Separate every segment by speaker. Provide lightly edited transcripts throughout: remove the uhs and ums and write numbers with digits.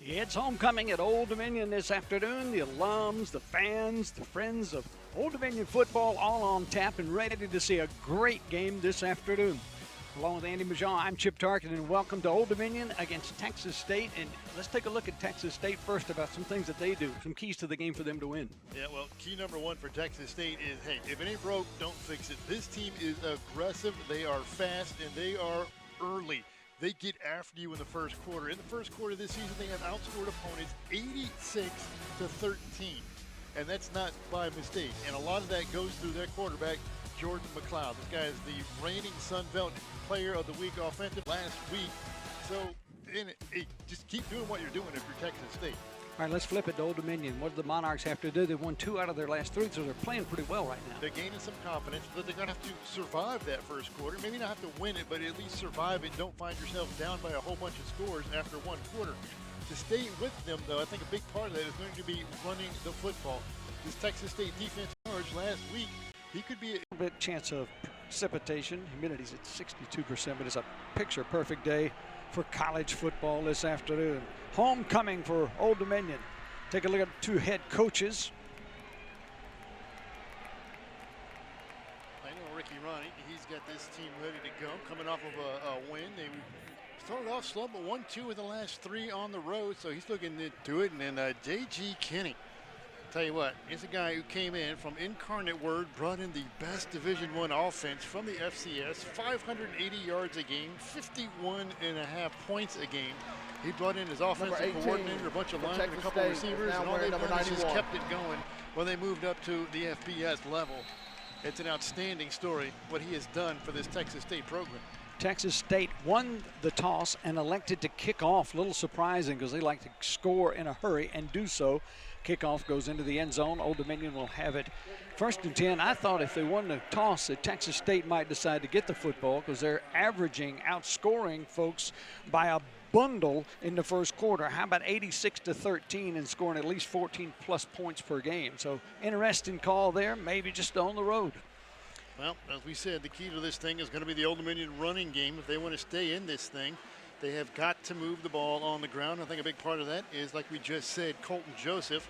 Speaker 1: It's homecoming at Old Dominion this afternoon. The alums, the fans, the friends of Old Dominion football all on tap and ready to see a great game this afternoon. Along with Andy Majan, I'm Chip Tarkin, and welcome to Old Dominion against Texas State. And let's take a look at Texas State first about some things that they do, some keys to the game for them to win.
Speaker 2: Yeah, well, key number one for Texas State is, hey, if it ain't broke, don't fix it. This team is aggressive, they are fast, and they are early. They get after you in the first quarter. In the first quarter of this season, they have outscored opponents 86-13. And that's not by mistake. And a lot of that goes through their quarterback, Jordan McLeod. This guy is the reigning Sun Belt Player of the Week offensive last week. So, just keep doing what you're doing if you're Texas State.
Speaker 1: All right, let's flip it to Old Dominion. What do the Monarchs have to do? They won 2 out of their last 3, so they're playing pretty well right now.
Speaker 2: They're gaining some confidence, but they're going to have to survive that first quarter. Maybe not have to win it, but at least survive it. Don't find yourself down by a whole bunch of scores after one quarter. To stay with them, though, I think a big part of that is going to be running the football. This Texas State defense charge last week, he could be
Speaker 1: a bit chance of precipitation. Humidity's at 62%, but it's a picture-perfect day for college football this afternoon. Homecoming for Old Dominion. Take a look at 2 head coaches.
Speaker 2: I know Ricky Ronnie, he's got this team ready to go, coming off of a win. They started off slow, but 1-2 of the last 3 on the road, so he's looking to do it. And then J.G. Kinney, tell you what, he's a guy who came in from Incarnate Word, brought in the best Division I offense from the FCS, 580 yards a game, 51.5 points a game. He brought in his offensive coordinator, a bunch of linemen, a couple of receivers, and all they've done is just kept it going when they moved up to the FBS level. It's an outstanding story, what he has done for this Texas State program.
Speaker 1: Texas State won the toss and elected to kick off. A little surprising because they like to score in a hurry and do so. Kickoff goes into the end zone. Old Dominion will have it 1st and 10. I thought if they won the toss that Texas State might decide to get the football because they're outscoring folks by a bundle in the first quarter. How about 86-13 and scoring at least 14 plus points per game? So interesting call there, maybe just on the road.
Speaker 2: Well, as we said, the key to this thing is going to be the Old Dominion running game. If they want to stay in this thing, they have got to move the ball on the ground. I think a big part of that is, like we just said, Colton Joseph.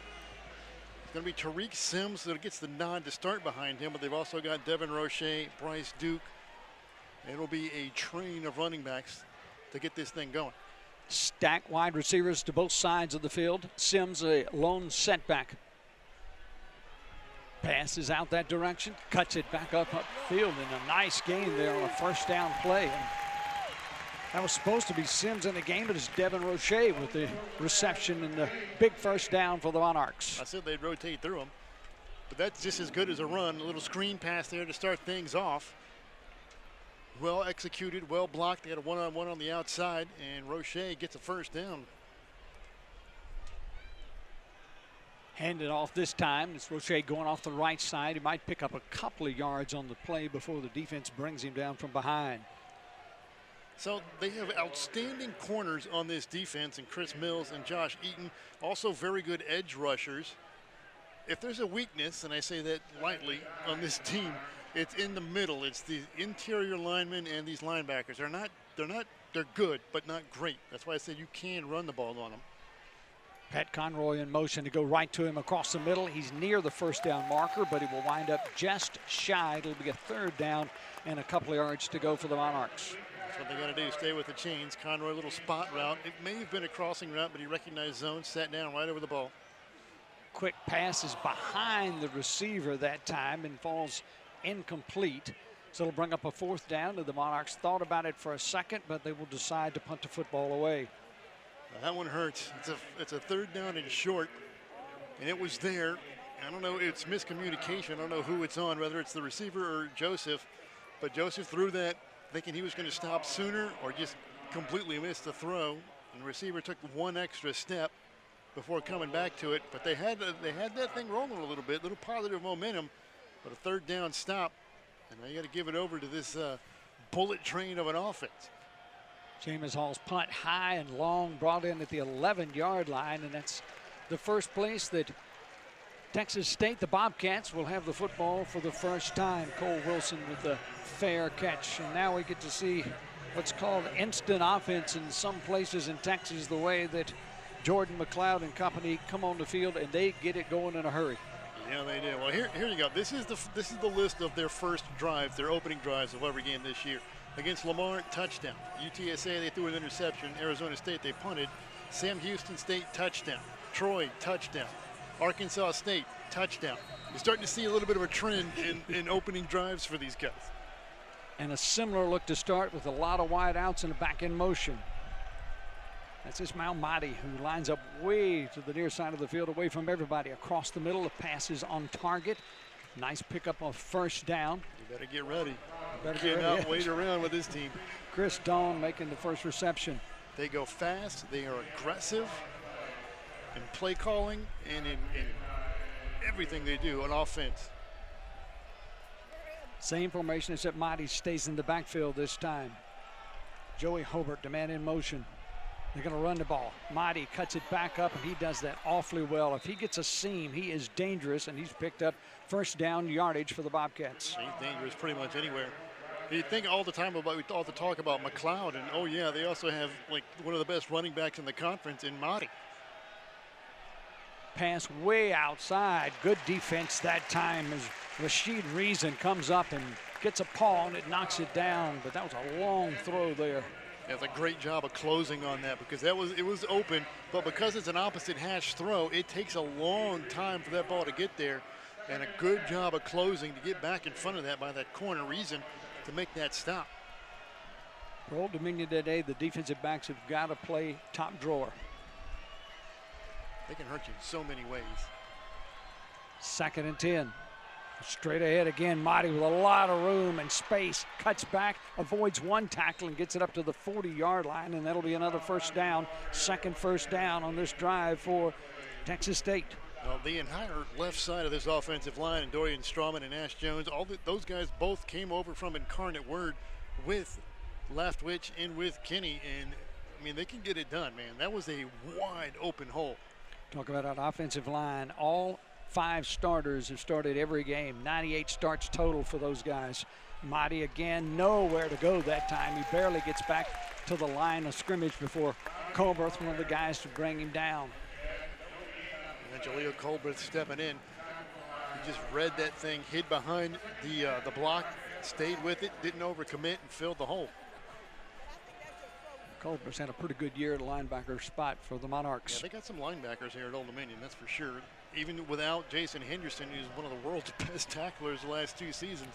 Speaker 2: It's going to be Tariq Sims that gets the nod to start behind him, but they've also got Devin Roche, Bryce Duke. It'll be a train of running backs to get this thing going.
Speaker 1: Stack wide receivers to both sides of the field. Sims a lone setback. Passes out that direction, cuts it back up upfield, and a nice gain there on a first down play. And that was supposed to be Sims in the game, but it's Devin Roche with the reception and the big first down for the Monarchs.
Speaker 2: I said they'd rotate through him, but that's just as good as a run. A little screen pass there to start things off. Well executed, well blocked. They had a one-on-one on the outside, and Roche gets a first down.
Speaker 1: Handed off this time. It's Roche going off the right side. He might pick up a couple of yards on the play before the defense brings him down from behind.
Speaker 2: So they have outstanding corners on this defense, and Chris Mills and Josh Eaton, also very good edge rushers. If there's a weakness, and I say that lightly, on this team, it's in the middle. It's the interior linemen and these linebackers. They're good, but not great. That's why I said you can run the ball on them.
Speaker 1: Pat Conroy in motion to go right to him across the middle. He's near the first down marker, but he will wind up just shy. It'll be a 3rd down and a couple of yards to go for the Monarchs.
Speaker 2: That's what they got to do, stay with the chains. Conroy, a little spot route. It may have been a crossing route, but he recognized zone, sat down right over the ball.
Speaker 1: Quick pass is behind the receiver that time and falls incomplete. So it'll bring up a 4th down. The Monarchs thought about it for a second, but they will decide to punt the football away.
Speaker 2: That one hurts. It's a 3rd down and short, and it was there. I don't know, it's miscommunication. I don't know who it's on, whether it's the receiver or Joseph, but Joseph threw that thinking he was going to stop sooner or just completely missed the throw, and the receiver took 1 extra step before coming back to it. But they had that thing rolling a little bit, little positive momentum, but a 3rd down stop, and now you got to give it over to this bullet train of an offense.
Speaker 1: James Hall's punt high and long, brought in at the 11-yard line, and that's the first place that Texas State, the Bobcats, will have the football for the first time. Cole Wilson with the fair catch, and now we get to see what's called instant offense in some places in Texas, the way that Jordan McLeod and company come on the field, and they get it going in a hurry.
Speaker 2: Yeah, they did. Well, here you go. This is the list of their first drives, their opening drives of every game this year. Against Lamar, touchdown. UTSA, they threw an interception. Arizona State, they punted. Sam Houston State, touchdown. Troy, touchdown. Arkansas State, touchdown. You're starting to see a little bit of a trend in opening drives for these guys.
Speaker 1: And a similar look to start with a lot of wide outs and a back in motion. That's Ismail Mahdi, who lines up way to the near side of the field, away from everybody. Across the middle, the pass is on target. Nice pickup of first down.
Speaker 2: You better get ready.
Speaker 1: You
Speaker 2: cannot wait around with this team.
Speaker 1: Chris Dawn making the first reception.
Speaker 2: They go fast. They are aggressive in play calling and in everything they do on offense.
Speaker 1: Same formation except Mahdi stays in the backfield this time. Joey Hobart, the man in motion. They're going to run the ball. Mahdi cuts it back up, and he does that awfully well. If he gets a seam, he is dangerous, and he's picked up first down yardage for the Bobcats.
Speaker 2: He's dangerous pretty much anywhere. You think all the time about, we all the talk about McLeod, and oh yeah, they also have like one of the best running backs in the conference in Mahdi.
Speaker 1: Pass way outside. Good defense that time as Rashid Reason comes up and gets a paw, and it knocks it down, but that was a long throw there.
Speaker 2: That's a great job of closing on that, because it was open, but because it's an opposite hash throw, it takes a long time for that ball to get there, and a good job of closing to get back in front of that by that corner Reason to make that stop.
Speaker 1: For Old Dominion today, the defensive backs have got to play top drawer.
Speaker 2: They can hurt you in so many ways.
Speaker 1: 2nd and 10. Straight ahead again, Mahdi with a lot of room and space, cuts back, avoids one tackle and gets it up to the 40-yard line, and that'll be another first down, second first down on this drive for Texas State.
Speaker 2: Well, the entire left side of this offensive line, and Dorian Strawman and Ash Jones, those guys both came over from Incarnate Word with Leftwich and with Kinney, and I mean, they can get it done, man. That was a wide open hole.
Speaker 1: Talk about an offensive line. All 5 starters have started every game. 98 starts total for those guys. Mahdi again, nowhere to go that time. He barely gets back to the line of scrimmage before Colberth, one of the guys, to bring him down.
Speaker 2: And Jaleel Colberth stepping in. He just read that thing, hid behind the block, stayed with it, didn't overcommit, and filled the hole.
Speaker 1: Colbert's had a pretty good year at linebacker spot for the Monarchs.
Speaker 2: Yeah, they got some linebackers here at Old Dominion, that's for sure. Even without Jason Henderson, who's one of the world's best tacklers the last 2 seasons.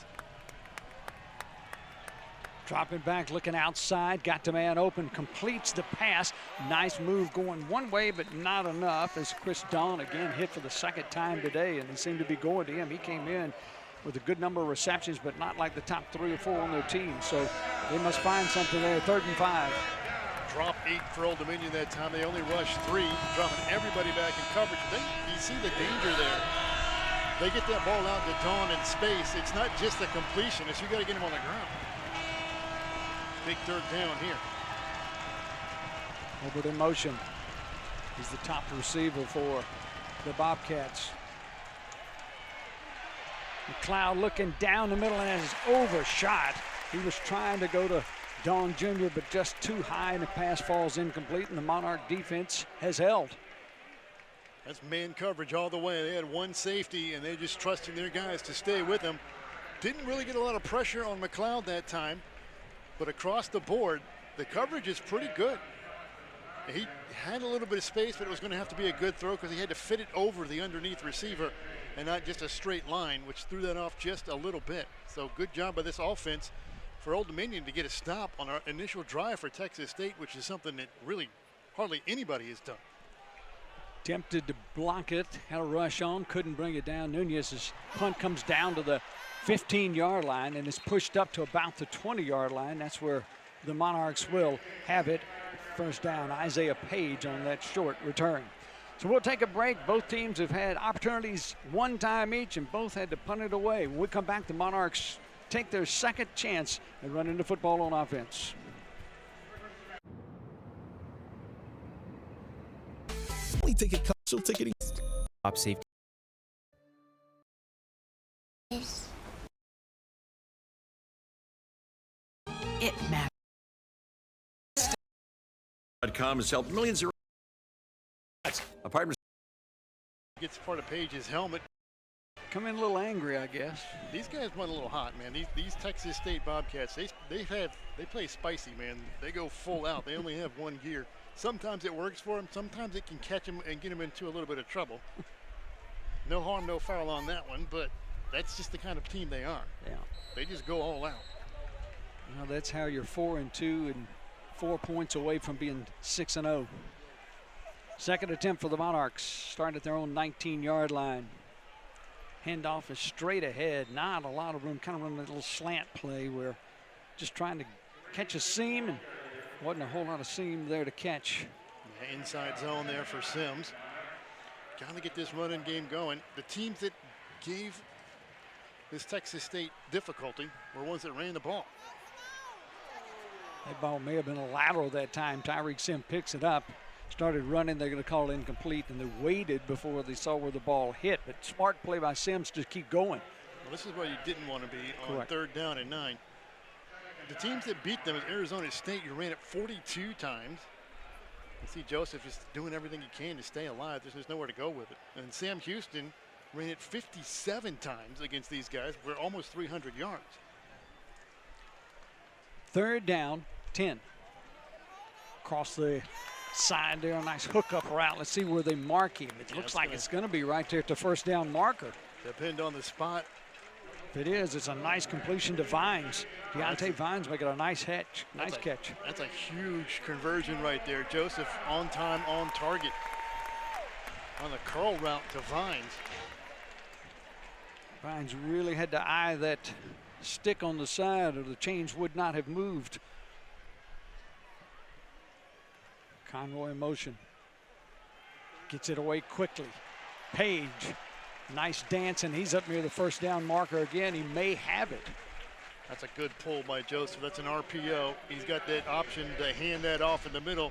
Speaker 1: Dropping back, looking outside, got the man open, completes the pass. Nice move going one way, but not enough, as Chris Dawn again hit for the 2nd time today, and they seem to be going to him. He came in with a good number of receptions, but not like the top 3 or 4 on their team, so they must find something there. 3rd and 5.
Speaker 2: Drop 8 for Old Dominion that time. They only rushed 3, dropping everybody back in coverage. You see the danger there. They get that ball out to Dawn in space. It's not just a completion, it's you got to get him on the ground. Big 3rd down here.
Speaker 1: Over in motion. He's the top receiver for the Bobcats. McLeod looking down the middle and is overshot. He was trying to go to Dawn Jr., but just too high, and the pass falls incomplete, and the Monarch defense has held.
Speaker 2: That's man coverage all the way. They had one safety, and they're just trusting their guys to stay with them. Didn't really get a lot of pressure on McLeod that time, but across the board, the coverage is pretty good. He had a little bit of space, but it was going to have to be a good throw because he had to fit it over the underneath receiver and not just a straight line, which threw that off just a little bit. So good job by this offense for Old Dominion to get a stop on our initial drive for Texas State, which is something that really hardly anybody has done.
Speaker 1: Tempted to block it, had a rush on, couldn't bring it down. Nunez's punt comes down to the 15-yard line and is pushed up to about the 20-yard line. That's where the Monarchs will have it. First down, Isaiah Page on that short return. So we'll take a break. Both teams have had opportunities one time each, and both had to punt it away. When we come back, the Monarchs take their 2nd chance and run into football on offense.
Speaker 3: Only ticket console ticketing.
Speaker 4: Top safety.
Speaker 5: It matters.
Speaker 3: .com has helped millions of A Piper
Speaker 2: Gets part of Page's helmet.
Speaker 1: Come in a little angry, I guess.
Speaker 2: These guys went a little hot, man. These Texas State Bobcats, they play spicy, man. They go full out. They only have one gear. Sometimes it works for them. Sometimes it can catch them and get them into a little bit of trouble. No harm, no foul on that one, but that's just the kind of team they are.
Speaker 1: Yeah.
Speaker 2: They just go all out.
Speaker 1: Well, that's how you're 4-2 and 4 points away from being 6-0. Second attempt for the Monarchs. Start at their own 19-yard line. Handoff is straight ahead. Not a lot of room. Kind of running a little slant play where just trying to catch a seam, and wasn't a whole lot of seam there to catch.
Speaker 2: Yeah, inside zone there for Sims. Got to get this running game going. The teams that gave this Texas State difficulty were ones that ran the ball.
Speaker 1: That ball may have been a lateral that time. Tyreek Sims picks it up, started running. They're going to call it incomplete, and they waited before they saw where the ball hit. But smart play by Sims to keep going.
Speaker 2: Well, this is where you didn't want to be on
Speaker 1: Correct.
Speaker 2: 3rd down and 9. The teams that beat them is Arizona State. You ran it 42 times. You see Joseph is doing everything he can to stay alive. There's nowhere to go with it. And Sam Houston ran it 57 times against these guys. We're almost 300 yards.
Speaker 1: 3rd down, 10. Across the side there, a nice hookup route. Let's see where they mark him. It looks like it's going to be right there at the 1st down marker.
Speaker 2: Depend on the spot.
Speaker 1: If it is, it's a nice completion to Vines. Deontay Vines making a nice catch. Nice catch.
Speaker 2: That's a huge conversion right there. Joseph on time, on target. On the curl route to Vines.
Speaker 1: Vines really had to eye that stick on the side, or the chains would not have moved. Conroy in motion. Gets it away quickly. Page. Nice dance, and he's up near the 1st down marker again. He may have it.
Speaker 2: That's a good pull by Joseph. That's an RPO. He's got that option to hand that off in the middle.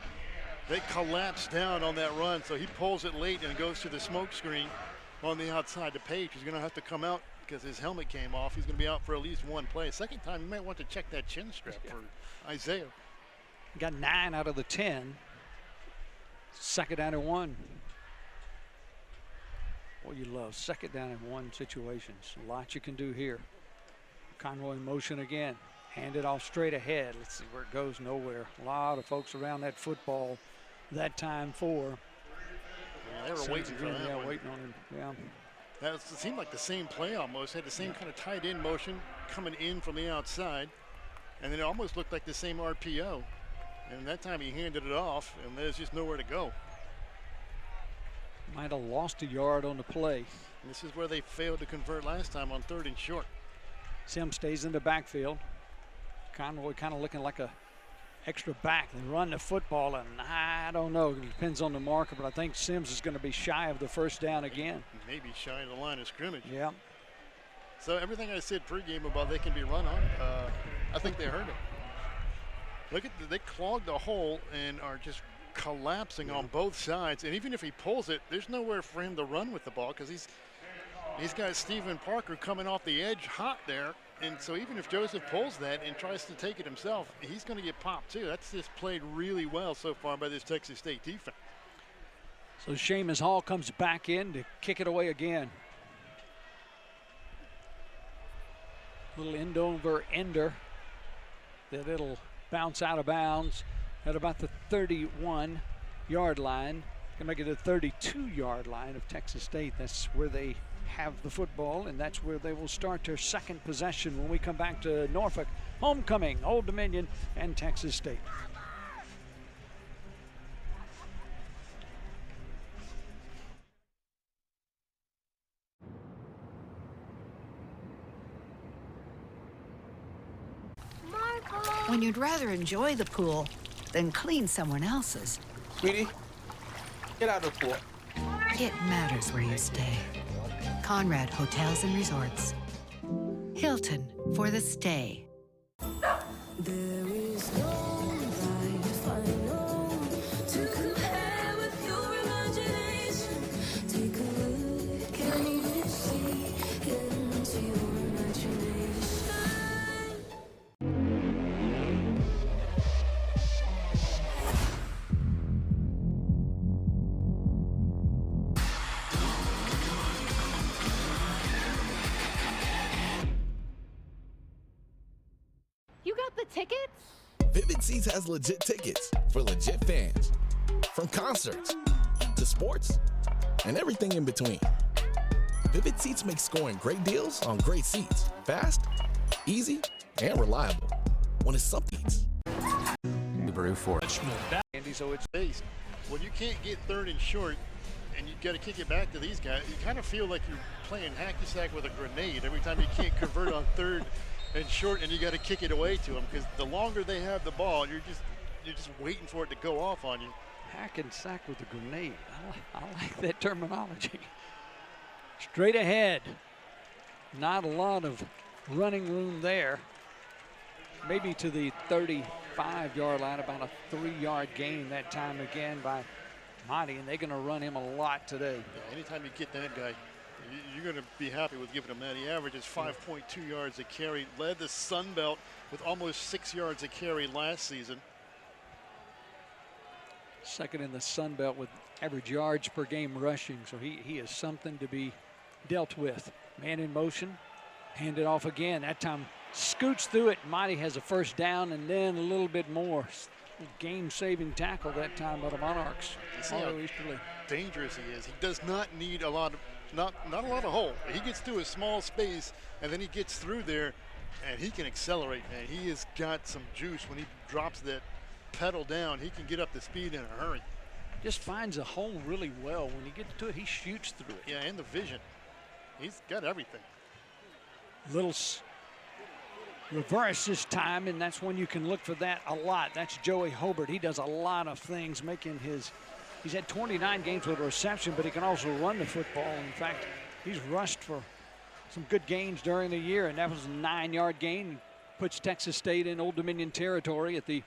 Speaker 2: They collapse down on that run, so he pulls it late and goes to the smoke screen on the outside to Page. He's going to have to come out because his helmet came off. He's going to be out for at least one play. Second time, you might want to check that chin strap for Isaiah.
Speaker 1: Got 9 out of the 10. 2nd down and 1. What you love, 2nd down and 1 situations. A lot you can do here. Conroy in motion again. Hand it off straight ahead. Let's see where it goes. Nowhere. A lot of folks around that football that time for.
Speaker 2: Yeah, they were waiting for that.
Speaker 1: Yeah,
Speaker 2: one.
Speaker 1: waiting on him. Yeah.
Speaker 2: It seemed like the same play almost. Had the same kind of tight end motion coming in from the outside. And then it almost looked like the same RPO. And that time he handed it off, and there's just nowhere to go.
Speaker 1: Might have lost a yard on the play.
Speaker 2: And this is where they failed to convert last time on 3rd and short.
Speaker 1: Sims stays in the backfield. Conroy kind of looking like a extra back. They run the football, and I don't know. It depends on the marker, but I think Sims is going to be shy of the 1st down again.
Speaker 2: Maybe shy of the line of scrimmage.
Speaker 1: Yeah.
Speaker 2: So everything I said pregame about they can be run on, I think they heard it. Look at they clogged the hole and are just collapsing on both sides. And even if he pulls it, there's nowhere for him to run with the ball because he's got Stephen Parker coming off the edge hot there. And so even if Joseph pulls that and tries to take it himself, he's going to get popped too. That's just played really well so far by this Texas State defense.
Speaker 1: So Seamus Hall comes back in to kick it away again. Little end over ender that it'll bounce out of bounds at about the 31-yard line. Can make it a 32-yard line of Texas State. That's where they have the football, and that's where they will start their 2nd possession when we come back to Norfolk. Homecoming, Old Dominion, and Texas State.
Speaker 4: When you'd rather enjoy the pool than clean someone else's,
Speaker 5: Sweetie, get out of the pool.
Speaker 4: it matters where you stay. Conrad Hotels and Resorts. Hilton for the stay.
Speaker 6: There is no life I know to compare with your imagination. Take a look, can't even see into your imagination.
Speaker 3: Vivid Seats has legit tickets for legit fans. From concerts to sports and everything in between. Vivid Seats makes scoring great deals on great seats. Fast, easy, and reliable. When it's something.
Speaker 7: Subaru Ford.
Speaker 1: Andy, so it's
Speaker 2: Based. When you can't get third and short and you got to kick it back to these guys, you kind of feel like you're playing hacky sack with a grenade every time you can't convert on third and short and you got to kick it away to them, because the longer they have the ball, you're just waiting for it to go off on you.
Speaker 1: hack and sack with a grenade. I like that terminology. Straight ahead. Not a lot of running room there. Maybe to the 35-yard line, about a 3-yard gain that time again by Monty, and they're going to run him a lot today.
Speaker 2: Yeah, anytime you get that guy, you're going to be happy with giving him that. He averages 5.2 yards a carry, led the Sun Belt with almost 6 yards a carry last season.
Speaker 1: Second in the Sun Belt with average yards per game rushing, so he is something to be dealt with. Man in motion, hand it off again. That time scoots through it. Monty has a first down and then a little bit more. Game-saving tackle that time by the Monarchs.
Speaker 2: You see how
Speaker 1: Easterly.
Speaker 2: dangerous he is. He does not need a lot of, not a lot of hole. He gets through a small space and then he gets through there and he can accelerate, man. He has got some juice when he drops that pedal down. He can get up to speed in a hurry.
Speaker 1: Just finds a hole really well. When he gets to it, he shoots through it.
Speaker 2: Yeah, and the vision. He's got everything.
Speaker 1: Little reverse this time, and that's when you can look for that a lot. That's Joey Hobart. He does a lot of things, making he's had 29 games with a reception, but he can also run the football. In fact, he's rushed for some good gains during the year, and that was a 9-yard gain. Puts Texas State in Old Dominion territory at the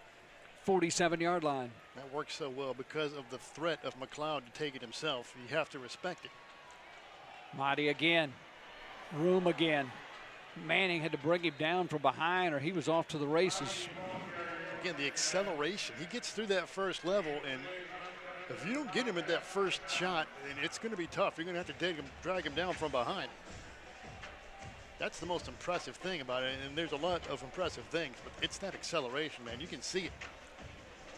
Speaker 1: 47-yard line.
Speaker 2: That works so well because of the threat of McLeod to take it himself. You have to respect it.
Speaker 1: Marty again, room again. Manning had to bring him down from behind or he was off to the races.
Speaker 2: Again, the acceleration. He gets through that first level, and if you don't get him at that first shot, then it's going to be tough. You're going to have to drag him down from behind. That's the most impressive thing about it, and there's a lot of impressive things, but it's that acceleration, man. You can see it.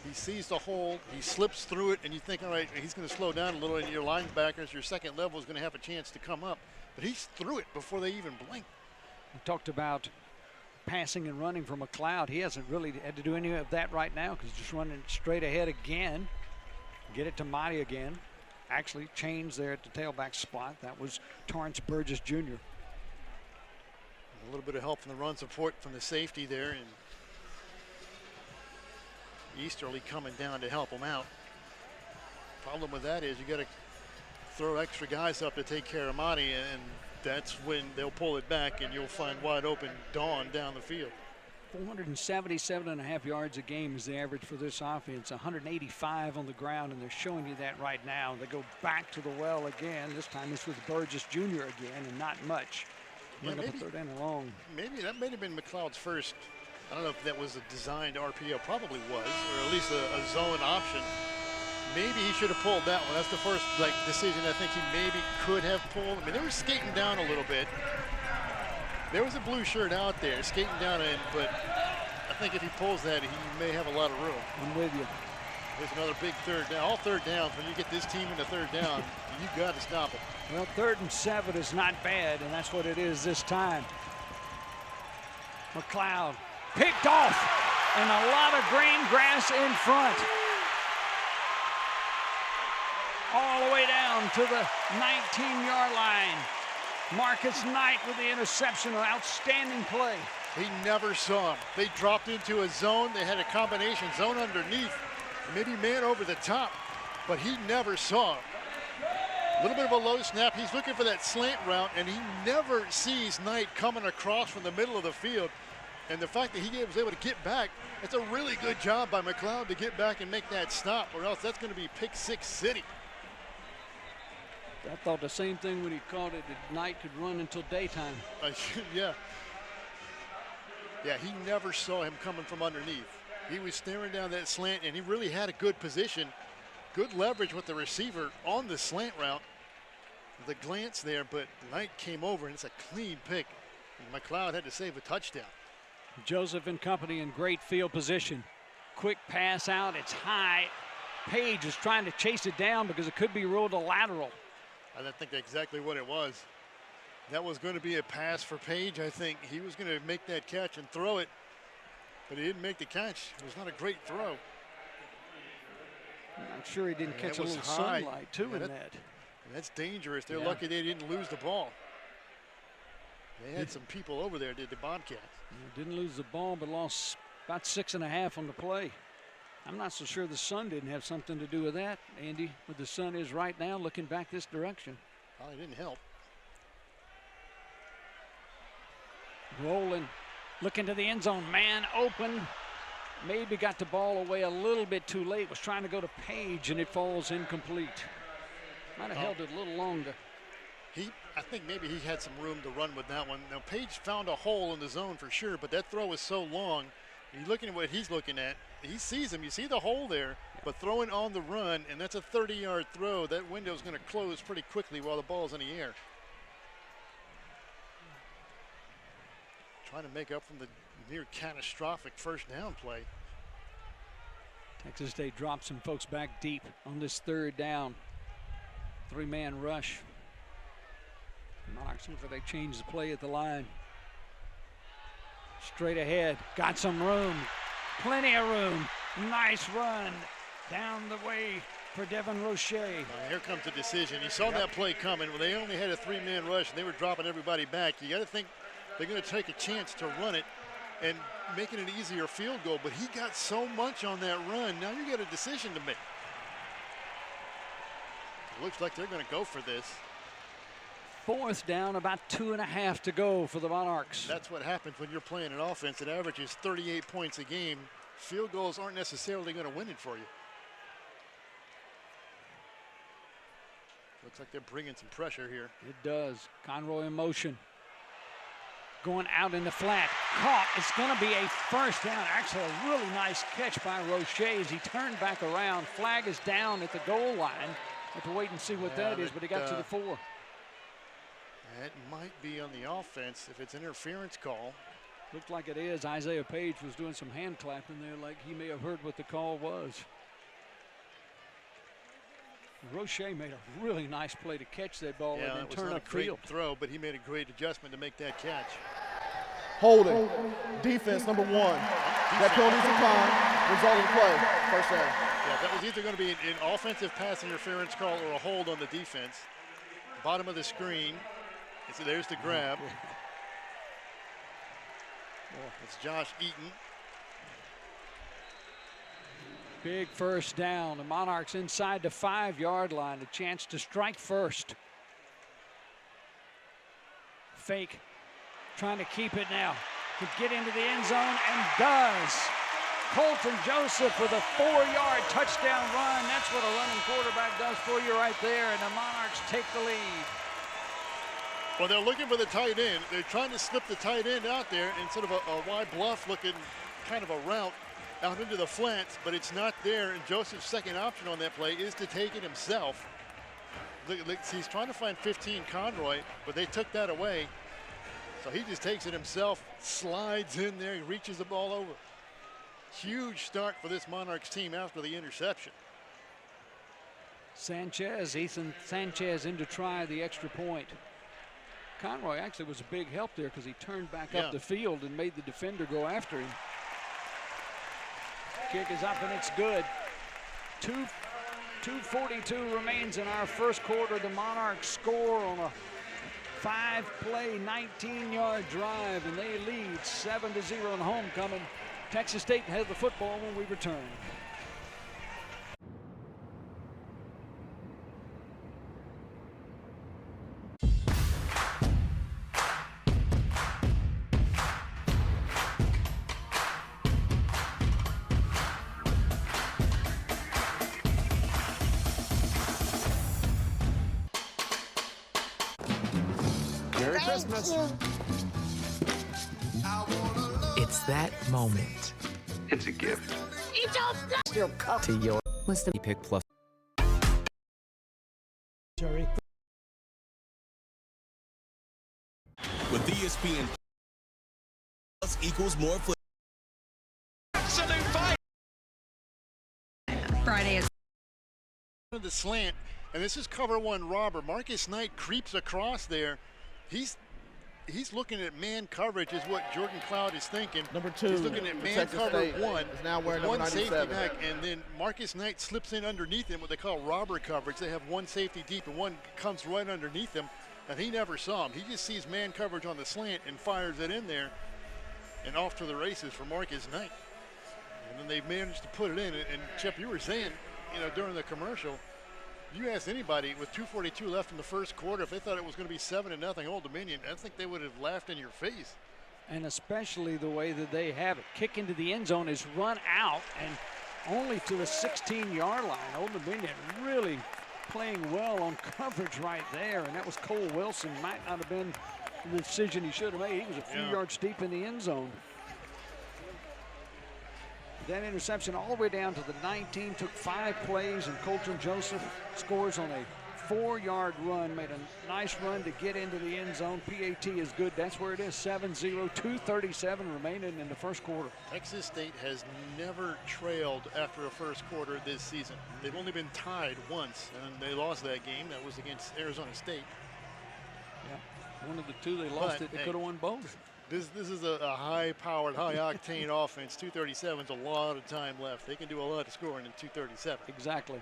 Speaker 2: He sees the hole, he slips through it, and you think, all right, he's going to slow down a little, and your linebackers, your second level is going to have a chance to come up. But he's through it before they even blink.
Speaker 1: We talked about passing and running for McLeod. He hasn't really had to do any of that right now because he's just running straight ahead again. Get it to Marty again. Actually changed there at the tailback spot. That was Torrance Burgess Jr.
Speaker 2: A little bit of help from the run support from the safety there, and Easterly coming down to help him out. Problem with that is you got to throw extra guys up to take care of Monty, and that's when they'll pull it back and you'll find wide open Dawn down the field.
Speaker 1: 477.5 yards a game is the average for this offense. 185 on the ground, and they're showing you that right now. They go back to the well again. This time it's with Burgess Jr. again, and not much. Maybe, up a third and long.
Speaker 2: Maybe that may have been McLeod's first. I don't know if that was a designed RPO. Probably was, or at least a zone option. Maybe he should have pulled that one. That's the first decision I think he maybe could have pulled. I mean, they were skating down a little bit. There was a blue shirt out there skating down in, but I think if he pulls that, he may have a lot of room.
Speaker 1: I'm with you.
Speaker 2: There's another big third down. All third downs, when you get this team into third down, you got to stop them.
Speaker 1: Well, 3rd and 7 is not bad, and that's what it is this time. McLeod picked off, and a lot of green grass in front. All the way down to the 19-yard line. Marcus Knight with the interception, an outstanding play.
Speaker 2: He never saw him. They dropped into a zone. They had a combination zone underneath, maybe man over the top, but he never saw him. A little bit of a low snap. He's looking for that slant route, and he never sees Knight coming across from the middle of the field. And the fact that he was able to get back, it's a really good job by McLeod to get back and make that stop, or else that's going to be pick six city.
Speaker 1: I thought the same thing when he caught it, that Knight could run until daytime.
Speaker 2: Yeah. Yeah, he never saw him coming from underneath. He was staring down that slant, and he really had a good position, good leverage with the receiver on the slant route. The glance there, but Knight came over, and it's a clean pick. And McLeod had to save a touchdown.
Speaker 1: Joseph and company in great field position. quick pass out. It's high. Page is trying to chase it down because it could be ruled a lateral.
Speaker 2: I think that's exactly what it was. That was going to be a pass for Page. I think he was going to make that catch and throw it, but he didn't make the catch. It was not a great throw.
Speaker 1: I'm sure he didn't catch a little
Speaker 2: high.
Speaker 1: sunlight too in that.
Speaker 2: That's dangerous. They're lucky they didn't lose the ball. They had some people over there, did the Bobcats.
Speaker 1: Didn't lose the ball, but lost about 6.5 on the play. I'm not so sure the sun didn't have something to do with that, Andy, where the sun is right now looking back this direction.
Speaker 2: Probably didn't help.
Speaker 1: Rolling, looking to the end zone, man open. Maybe got the ball away a little bit too late, was trying to go to Page, and it falls incomplete. Might have held it a little longer.
Speaker 2: I think maybe he had some room to run with that one. Now, Page found a hole in the zone for sure, but that throw was so long. You're looking at what he's looking at. He sees him. You see the hole there, but throwing on the run, and that's a 30-yard throw. That window's going to close pretty quickly while the ball's in the air. Trying to make up from the near catastrophic first down play.
Speaker 1: Texas State drops some folks back deep on this third down. 3-man rush. Monarchs looking for they change the play at the line. Straight ahead, got some room, plenty of room. Nice run down the way for Devin Roche.
Speaker 2: Here comes the decision. You saw that play coming. When they only had a 3-man rush and they were dropping everybody back, you got to think they're going to take a chance to run it and make it an easier field goal. But he got so much on that run. Now you got a decision to make. It looks like they're going to go for this.
Speaker 1: 4th down, about 2.5 to go for the Monarchs.
Speaker 2: That's what happens when you're playing an offense that averages 38 points a game. Field goals aren't necessarily going to win it for you. Looks like they're bringing some pressure here.
Speaker 1: It does. Conroy in motion. Going out in the flat. Caught. It's going to be a first down. Actually, a really nice catch by Roche as he turned back around. Flag is down at the goal line. Have to wait and see what that is, but he got to the 4.
Speaker 2: That might be on the offense if it's an interference call.
Speaker 1: Looked like it is. Isaiah Page was doing some hand clapping there like he may have heard what the call was. Roche made a really nice play to catch that ball and then turn upfield.
Speaker 2: Great throw, but he made a great adjustment to make that catch.
Speaker 8: Holding. Defense number 1. That penalty's a time. Result of the play. First down.
Speaker 2: Yeah, that was either going to be an offensive pass interference call or a hold on the defense. Bottom of the screen. So there's the grab. It's Josh Eaton.
Speaker 1: Big first down. The Monarchs inside the 5-yard line. A chance to strike first. Fake. Trying to keep it now. To get into the end zone and does. Colton Joseph with a 4-yard touchdown run. That's what a running quarterback does for you right there. And the Monarchs take the lead.
Speaker 2: Well, they're looking for the tight end. They're trying to slip the tight end out there in sort of a wide bluff looking kind of a route out into the flats, but it's not there. And Joseph's second option on that play is to take it himself. Look, he's trying to find 15 Conroy, but they took that away. So he just takes it himself, slides in there, reaches the ball over. Huge start for this Monarchs team after the interception.
Speaker 1: Ethan Sanchez in to try the extra point. Conroy actually was a big help there because he turned back up the field and made the defender go after him. Kick is up and it's good. 2:42 remains in our first quarter. The Monarchs score on a 5-play, 19-yard drive, and they lead 7-0 in homecoming. Texas State has the football when we return.
Speaker 5: Merry Christmas.
Speaker 7: It's that moment.
Speaker 9: It's a gift.
Speaker 7: To your was the pick plus.
Speaker 3: With ESPN Plus equals more.
Speaker 9: Friday is
Speaker 2: the slant, and this is cover one robber. Marcus Knight creeps across there. He's looking at man coverage is what Jordan Cloud is thinking.
Speaker 8: Number 2.
Speaker 2: He's looking at man
Speaker 8: Texas
Speaker 2: cover
Speaker 8: State
Speaker 2: 1.
Speaker 8: is now wearing
Speaker 2: one
Speaker 8: number 97.
Speaker 2: safety back, and then Marcus Knight slips in underneath him, what they call robber coverage. They have one safety deep, and one comes right underneath him, and he never saw him. He just sees man coverage on the slant and fires it in there, and off to the races for Marcus Knight. And then they managed to put it in. And Chip, you were saying, during the commercial, you asked anybody with 2:42 left in the first quarter if they thought it was going to be 7-0 Old Dominion, I think they would have laughed in your face.
Speaker 1: And especially the way that they have it. Kick into the end zone is run out and only to the 16-yard line. Old Dominion really playing well on coverage right there, and that was Cole Wilson. Might not have been the decision he should have made. He was a few yards deep in the end zone. That interception all the way down to the 19, took 5 plays, and Colton Joseph scores on a 4-yard run, made a nice run to get into the end zone. PAT is good. That's where it is, 7-0, 2:37 remaining in the first quarter.
Speaker 2: Texas State has never trailed after a first quarter this season. They've only been tied once, and they lost that game. That was against Arizona State.
Speaker 1: Yeah, one of the two they lost it. They could have won both.
Speaker 2: This is a high-powered, high-octane offense. 2:37 is a lot of time left. They can do a lot of scoring in 2:37.
Speaker 1: Exactly.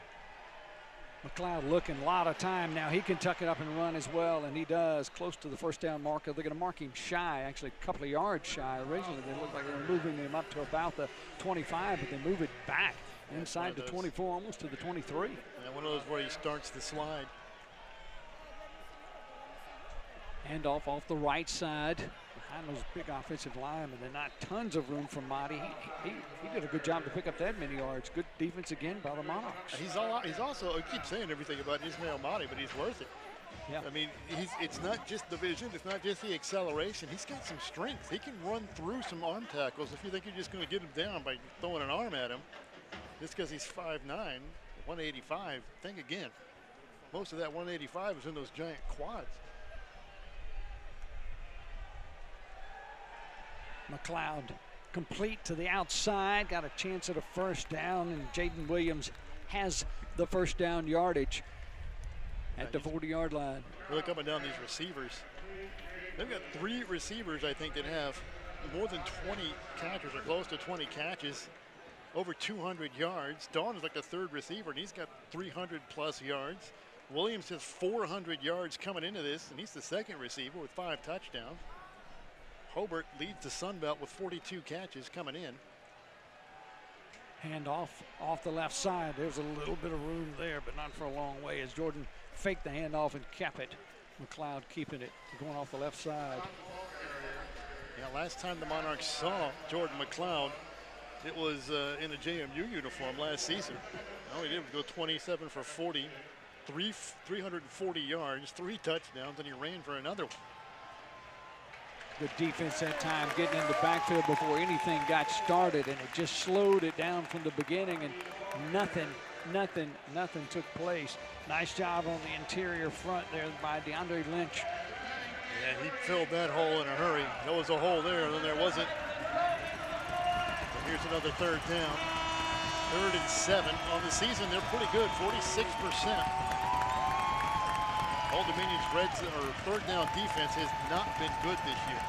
Speaker 1: McLeod looking a lot of time now. He can tuck it up and run as well, and he does, close to the first down marker. They're going to mark him shy, actually a couple of yards shy. Originally, they looked like they were moving him up to about the 25, but they move it back inside the 24, almost to the 23.
Speaker 2: And one of those where he starts the slide.
Speaker 1: Handoff off the right side behind those big offensive linemen. There's not tons of room for Motti. He did a good job to pick up that many yards. Good defense again by the Monarchs.
Speaker 2: He's also, I keep saying everything about Ismail Motti, but he's worth it.
Speaker 1: Yeah.
Speaker 2: I mean, it's not just the vision, it's not just the acceleration. He's got some strength. He can run through some arm tackles. If you think you're just going to get him down by throwing an arm at him, just because he's 5'9", 185, think again. Most of that 185 is in those giant quads.
Speaker 1: McLeod complete to the outside, got a chance at a first down, and Jaden Williams has the first down yardage at the 40-yard line.
Speaker 2: Look up and down these receivers. They've got 3 receivers, I think, that have more than 20 catches or close to 20 catches, over 200 yards. Dawn is like the 3rd receiver, and he's got 300-plus yards. Williams has 400 yards coming into this, and he's the 2nd receiver with 5 touchdowns. Hobart leads the Sun Belt with 42 catches coming in.
Speaker 1: Hand off the left side. There's a little bit of room there, but not for a long way as Jordan faked the handoff and kept it. McLeod keeping it, going off the left side.
Speaker 2: Yeah, last time the Monarchs saw Jordan McLeod, it was in a JMU uniform last season. All he did was go 27 for 40, 340 yards, 3 touchdowns, and he ran for another one.
Speaker 1: Good defense that time, getting in the backfield before anything got started, and it just slowed it down from the beginning, and nothing took place. Nice job on the interior front there by DeAndre Lynch.
Speaker 2: Yeah, he filled that hole in a hurry. There was a hole there, and then there wasn't. And here's another 3rd down. 3rd and 7. On the season, they're pretty good, 46%. Old Dominion's 3rd down defense has not been good this year.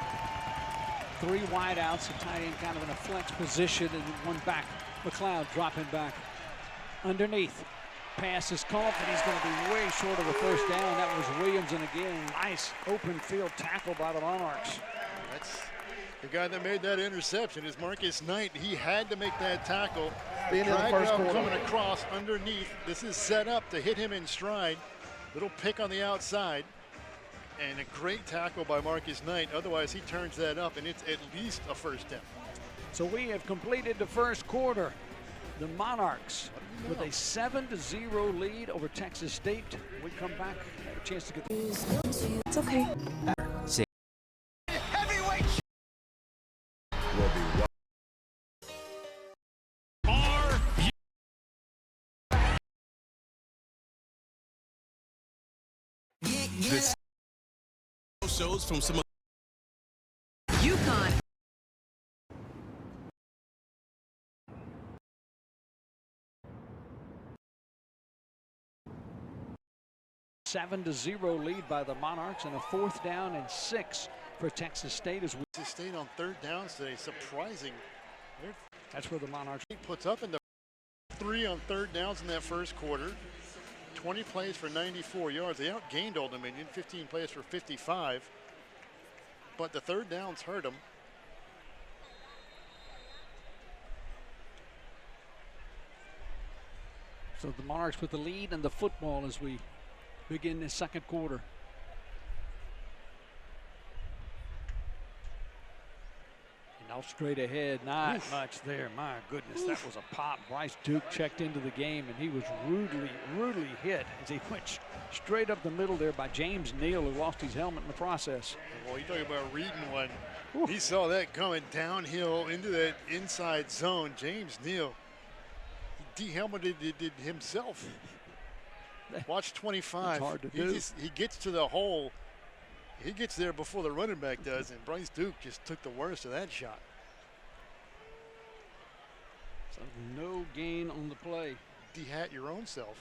Speaker 1: 3 wideouts, a tight end kind of in a flex position, and 1 back. McLeod dropping back underneath. Pass is caught, and he's going to be way short of a first down. That was Williams, and again, nice open field tackle by the Monarchs.
Speaker 2: That's the guy that made that interception is Marcus Knight. He had to make that tackle.
Speaker 8: Being in the first quarter.
Speaker 2: Coming across underneath. This is set up to hit him in stride. Little pick on the outside, and a great tackle by Marcus Knight. Otherwise, he turns that up, and it's at least a first down.
Speaker 1: So we have completed the first quarter. The Monarchs with a 7-0 lead over Texas State. We come back, have a chance to get.
Speaker 6: It's okay.
Speaker 3: This shows from some of
Speaker 9: UConn.
Speaker 1: 7-0 lead by the Monarchs, and a 4th down and 6 for Texas State as we.
Speaker 2: Texas State on 3rd downs today, surprising.
Speaker 1: That's where the Monarchs
Speaker 2: Puts up in the 3 on 3rd downs in that first quarter. 20 plays for 94 yards. They outgained Old Dominion, 15 plays for 55. But the 3rd downs hurt them.
Speaker 1: So the Monarchs with the lead and the football as we begin the 2nd quarter. And now straight ahead, not much there. My goodness, that was a pop. Bryce Duke checked into the game, and he was rudely hit as he went straight up the middle there by James Neal, who lost his helmet in the process.
Speaker 2: Well, you're talking about reading one. He saw that coming downhill into that inside zone. James Neal de-helmeted it himself. Watch 25.
Speaker 1: It's hard to do.
Speaker 2: He gets to the hole. He gets there before the running back does, and Bryce Duke just took the worst of that shot.
Speaker 1: So no gain on the play.
Speaker 2: De-hat your own self.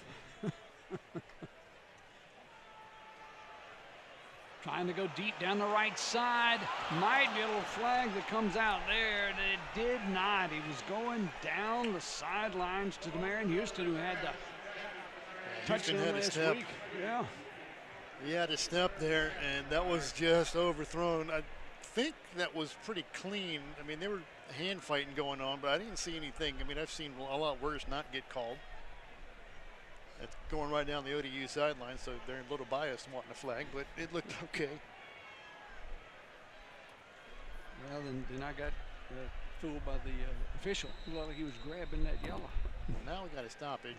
Speaker 1: Trying to go deep down the right side. Might be a little flag that comes out there. And it did not. He was going down the sidelines to Demarion Houston, who had the touchdown last week. Yeah.
Speaker 2: He had a step there, and that was just overthrown. I think that was pretty clean. I mean, there were hand fighting going on, but I didn't see anything. I mean, I've seen a lot worse not get called. That's going right down the ODU sideline, so they're a little biased wanting a flag, but it looked okay.
Speaker 1: Well, then I got fooled by the official. It looked like he was grabbing that yellow.
Speaker 2: Now we got a stoppage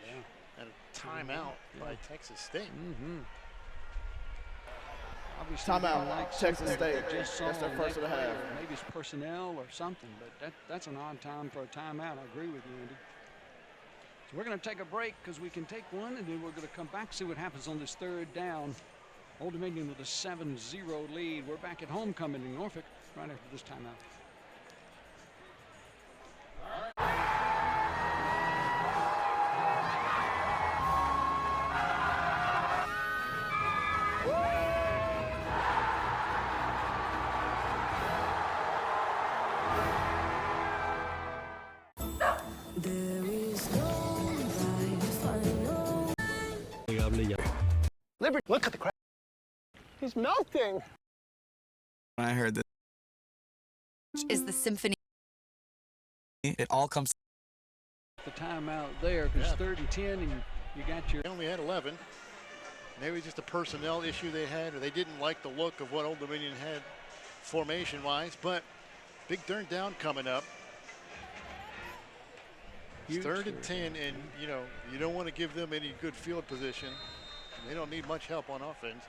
Speaker 2: and a timeout by Texas State.
Speaker 1: Obviously,
Speaker 8: Timeout,
Speaker 1: like
Speaker 8: Texas State.
Speaker 1: Just
Speaker 8: That's their first of the half.
Speaker 1: Maybe it's personnel or something, but that's an odd time for a timeout. I agree with you, Andy. So we're going to take a break because we can take one, and then we're going to come back, see what happens on this 3rd down. Old Dominion with a 7-0 lead. We're back at homecoming in Norfolk right after this timeout.
Speaker 5: Liberty, look at the crowd. He's melting.
Speaker 7: I heard this.
Speaker 9: Is the symphony.
Speaker 7: It all comes.
Speaker 1: The timeout there because 3rd and 10, and you got your.
Speaker 2: They only had 11. Maybe just a personnel issue they had, or they didn't like the look of what Old Dominion had formation-wise, but big 3rd down coming up. It's 3rd and 10, and you don't want to give them any good field position. They don't need much help on offense.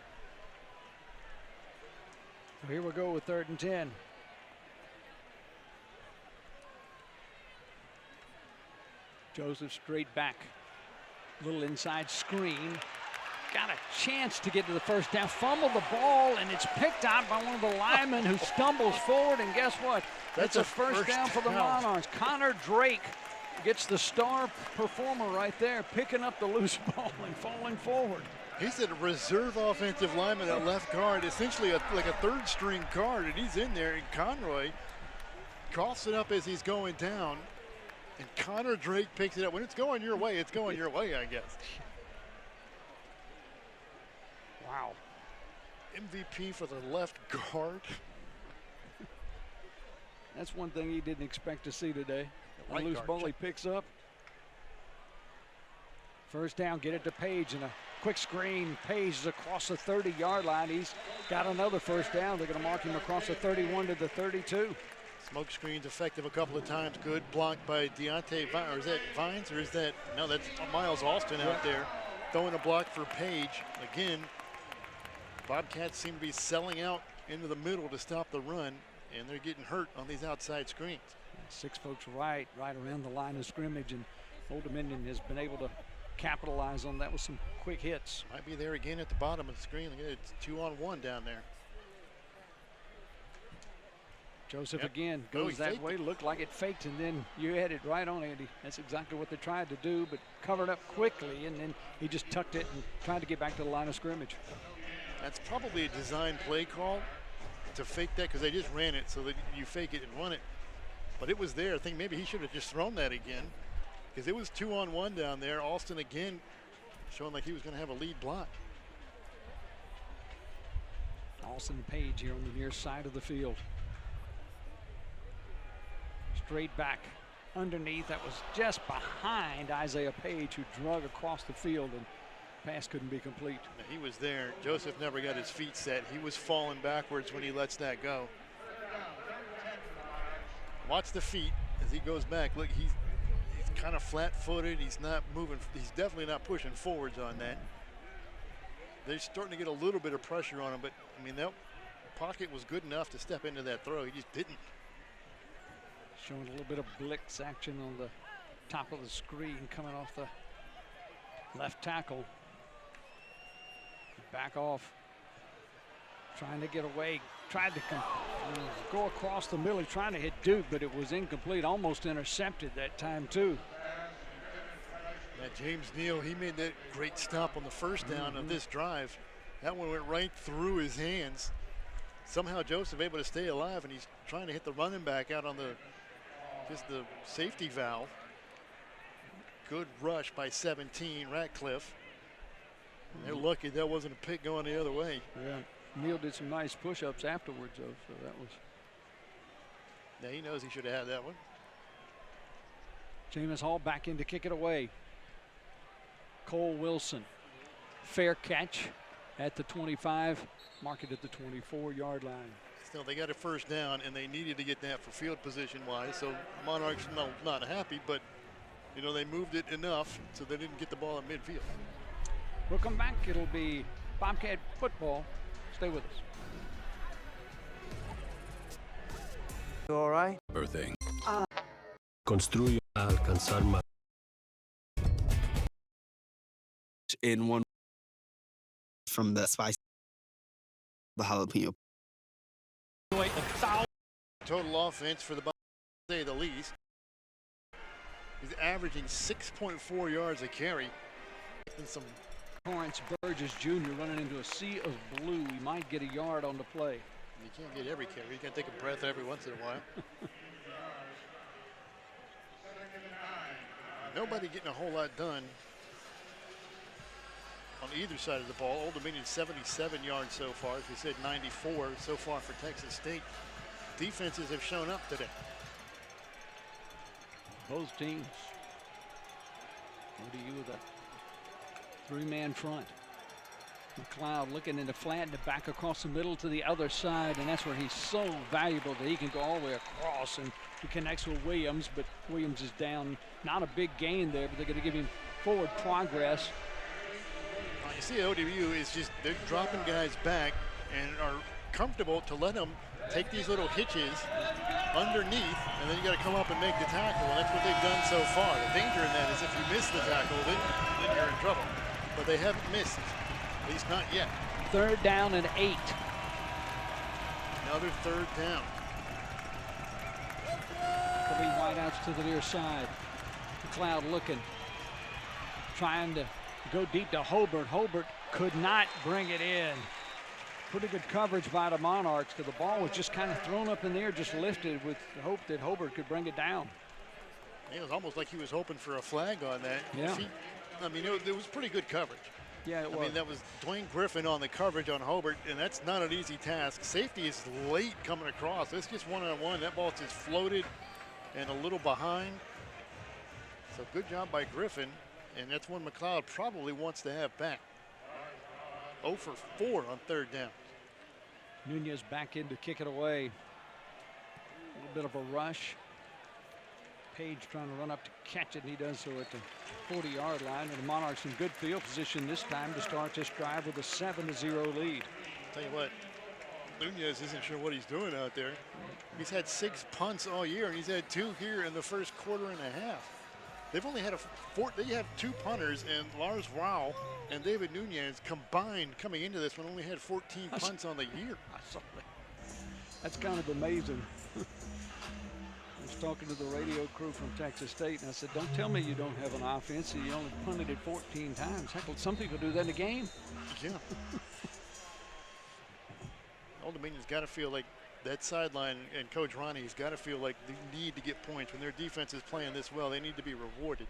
Speaker 1: Here we go with 3rd and 10. Joseph straight back. Little inside screen. Got a chance to get to the 1st down. Fumbled the ball, and it's picked out by one of the linemen who stumbles forward, and guess what? That's a first down for the Monarchs. Connor Drake gets the star performer right there, picking up the loose ball and falling forward.
Speaker 2: He's a reserve offensive lineman at left guard, essentially like a 3rd string guard, and he's in there, and Conroy coughs it up as he's going down, and Connor Drake picks it up. When it's going your way, it's going your way, I guess.
Speaker 1: Wow.
Speaker 2: MVP for the left guard.
Speaker 1: That's one thing he didn't expect to see today. A loose ball he picks up. 1st down, get it to Page, and a quick screen. Page is across the 30-yard line. He's got another 1st down. They're going to mark him across the 31 to the 32.
Speaker 2: Smoke screen's effective a couple of times. Good block by Deontay Vines. Or is that Vines, or is that, no, that's Miles Austin out there throwing a block for Page. Again, Bobcats seem to be selling out into the middle to stop the run, and they're getting hurt on these outside screens.
Speaker 1: 6 folks right around the line of scrimmage, and Old Dominion has been able to capitalize on that with some quick hits.
Speaker 2: Might be there again at the bottom of the screen. It's 2-on-1 down there.
Speaker 1: Joseph
Speaker 2: Yep.
Speaker 1: again
Speaker 2: Oh, he
Speaker 1: goes that
Speaker 2: faked
Speaker 1: way.
Speaker 2: it.
Speaker 1: Looked like it faked, and then you had it right on, Andy. That's exactly what they tried to do, but covered up quickly, and then he just tucked it and tried to get back to the line of scrimmage.
Speaker 2: That's probably a design play call to fake that, because they just ran it so that you fake it and run it. But it was there. I think maybe he should have just thrown that again, because it was 2-on-1 down there. Alston again showing like he was going to have a lead block.
Speaker 1: Alston Page here on the near side of the field. Straight back underneath. That was just behind Isaiah Page, who drug across the field, and pass couldn't be complete.
Speaker 2: Now, he was there. Joseph never got his feet set. He was falling backwards when he lets that go. Watch the feet as he goes back. Look, he's kind of flat-footed. He's not moving. He's definitely not pushing forwards on that. They're starting to get a little bit of pressure on him, but I mean, that pocket was good enough to step into that throw. He just didn't.
Speaker 1: Showing a little bit of blitz action on the top of the screen coming off the left tackle. Back off. Trying to get away. Tried to go across the middle, trying to hit Duke, but it was incomplete. Almost intercepted that time, too.
Speaker 2: Now, James Neal, he made that great stop on the first down of this drive. That one went right through his hands. Somehow Joseph able to stay alive, and he's trying to hit the running back out on the safety valve. Good rush by 17, Ratcliffe. They're lucky that wasn't a pick going the other way.
Speaker 1: Yeah, Neal did some nice push-ups afterwards, though, so that was.
Speaker 2: Now he knows he should have had that one.
Speaker 1: Jameis Hall back in to kick it away. Cole Wilson, fair catch at the 25, mark it at the 24-yard line.
Speaker 2: Still, they got a first down, and they needed to get that for field position-wise. So Monarchs not happy, but you know they moved it enough so they didn't get the ball at midfield.
Speaker 1: We'll come back. It'll be Bobcat football. Stay with us.
Speaker 5: You all right?
Speaker 10: Birthing. Construyo a alcanzar más. In one.
Speaker 7: From the spice, the jalapeno.
Speaker 2: Total offense for the Bucs, to say the least. He's averaging 6.4 yards a carry. And some
Speaker 1: Torrance Burgess Jr. running into a sea of blue. He might get a yard on the play.
Speaker 2: You can't get every carry. You can take a breath every once in a while. Nobody getting a whole lot done on either side of the ball. Old Dominion 77 yards so far. As we said, 94 so far for Texas State. Defenses have shown up today.
Speaker 1: Both teams. ODU with a three-man front. McLeod looking into flat to back across the middle to the other side, and that's where he's so valuable that he can go all the way across, and he connects with Williams, but Williams is down. Not a big gain there, but they're going to give him forward progress.
Speaker 2: You see ODU is just, they're dropping guys back and are comfortable to let them take these little hitches underneath, and then you got to come up and make the tackle, and that's what they've done so far. The danger in that is if you miss the tackle, then you're in trouble. But they haven't missed, at least not yet.
Speaker 1: 3rd down and 8.
Speaker 2: Another 3rd down.
Speaker 1: 3 wideouts to the near side. McLeod looking, trying to go deep to Hobart. Hobart could not bring it in. Pretty good coverage by the Monarchs, because the ball was just kind of thrown up in the air, just lifted with the hope that Hobart could bring it down.
Speaker 2: It was almost like he was hoping for a flag on that.
Speaker 1: Yeah.
Speaker 2: I mean, it was pretty good coverage.
Speaker 1: Yeah, it was.
Speaker 2: I mean, that was Dwayne Griffin on the coverage on Hobart, and that's not an easy task. Safety is late coming across. It's just one-on-one. That ball just floated and a little behind. So good job by Griffin, and that's one McLeod probably wants to have back. 0 for 4 on 3rd down.
Speaker 1: Nunez back in to kick it away. A little bit of a rush. Page trying to run up to catch it, and he does so at the 40-yard line. And the Monarchs in good field position this time to start this drive with a 7-0 lead.
Speaker 2: Tell you what, Nunez isn't sure what he's doing out there. He's had 6 punts all year, and he's had 2 here in the first quarter and a half. They've only had they have 2 punters, and Lars Rao and David Nunez combined coming into this one only had 14 punts on the year.
Speaker 1: That's kind of amazing. I was talking to the radio crew from Texas State, and I said, don't tell me you don't have an offense and you only punted it 14 times. Heck, some people do that in a game.
Speaker 2: Yeah. Old Dominion's got to feel like that sideline, and Coach Ronnie's got to feel like they need to get points. When their defense is playing this well, they need to be rewarded.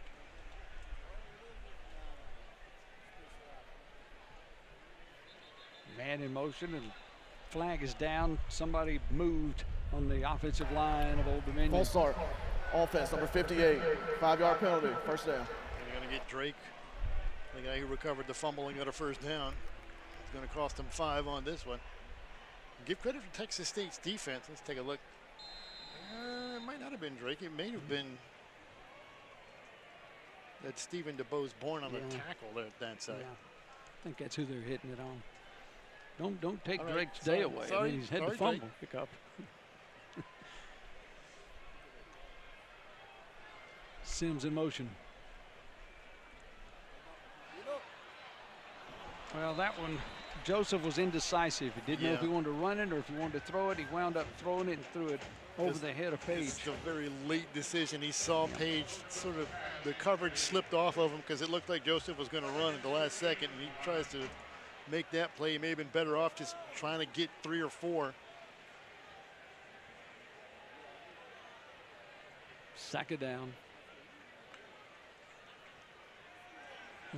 Speaker 1: Man in motion, and flag is down. Somebody moved on the offensive line of Old Dominion.
Speaker 8: False start. Offense, number 58. 5-yard penalty, first down.
Speaker 2: And you're going to get Drake, the guy who recovered the fumble and got a first down. It's going to cost him 5 on this one. Give credit for Texas State's defense. Let's take a look. It might not have been Drake. It may have been that Stephen DeBose born on the tackle there at that side.
Speaker 1: Yeah. I think that's who they're hitting it on. Don't take
Speaker 2: All right.
Speaker 1: Drake's day away. I mean, he's had the fumble pick up. Sims in motion. Well, that one, Joseph was indecisive. He didn't know if he wanted to run it or if he wanted to throw it. He wound up throwing it and threw it over the head of Page.
Speaker 2: It's a very late decision. He saw Page sort of, the coverage slipped off of him because it looked like Joseph was going to run at the last second, and he tries to make that play. He may have been better off just trying to get 3 or 4.
Speaker 1: Second down.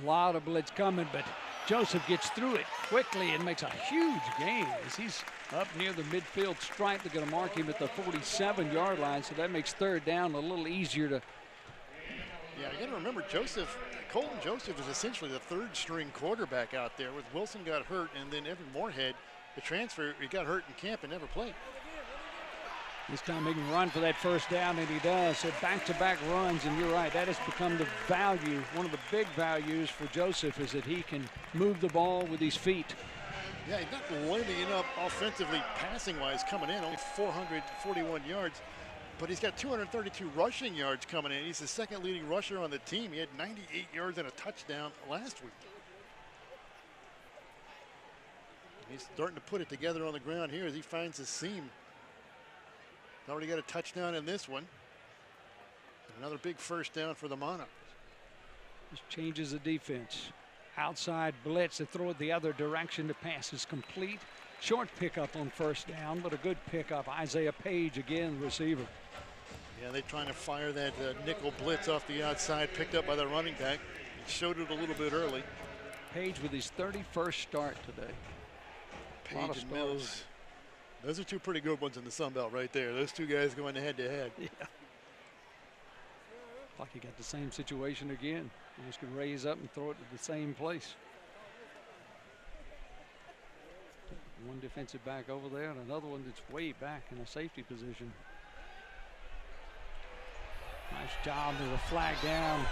Speaker 1: A lot of blitz coming, but Joseph gets through it quickly and makes a huge gain as he's up near the midfield stripe. They're going to mark him at the 47-yard line, so that makes third down a little easier to.
Speaker 2: Yeah, you got to remember Colton Joseph is essentially the third-string quarterback out there. With Wilson got hurt, and then Evan Moorhead, the transfer, he got hurt in camp and never played.
Speaker 1: This time he can run for that first down, and he does. So back-to-back runs, and you're right, that has become the value. One of the big values for Joseph is that he can move the ball with his feet.
Speaker 2: Yeah, he's not lining up offensively, passing-wise, coming in, only 441 yards. But he's got 232 rushing yards coming in. He's the second leading rusher on the team. He had 98 yards and a touchdown last week. He's starting to put it together on the ground here as he finds his seam. Already got a touchdown in this one. Another big first down for the Monarchs.
Speaker 1: This changes the defense. Outside blitz, they throw it the other direction. The pass is complete. Short pickup on first down, but a good pickup. Isaiah Page again, the receiver.
Speaker 2: Yeah, they're trying to fire that nickel blitz off the outside, picked up by the running back. He showed it a little bit early.
Speaker 1: Page with his 31st start today.
Speaker 2: Page and Mills. Those are two pretty good ones in the Sun Belt right there. Those two guys going head-to-head.
Speaker 1: Yeah. Like he got the same situation again. He just can raise up and throw it to the same place. One defensive back over there and another one that's way back in a safety position. Nice job with a flag down.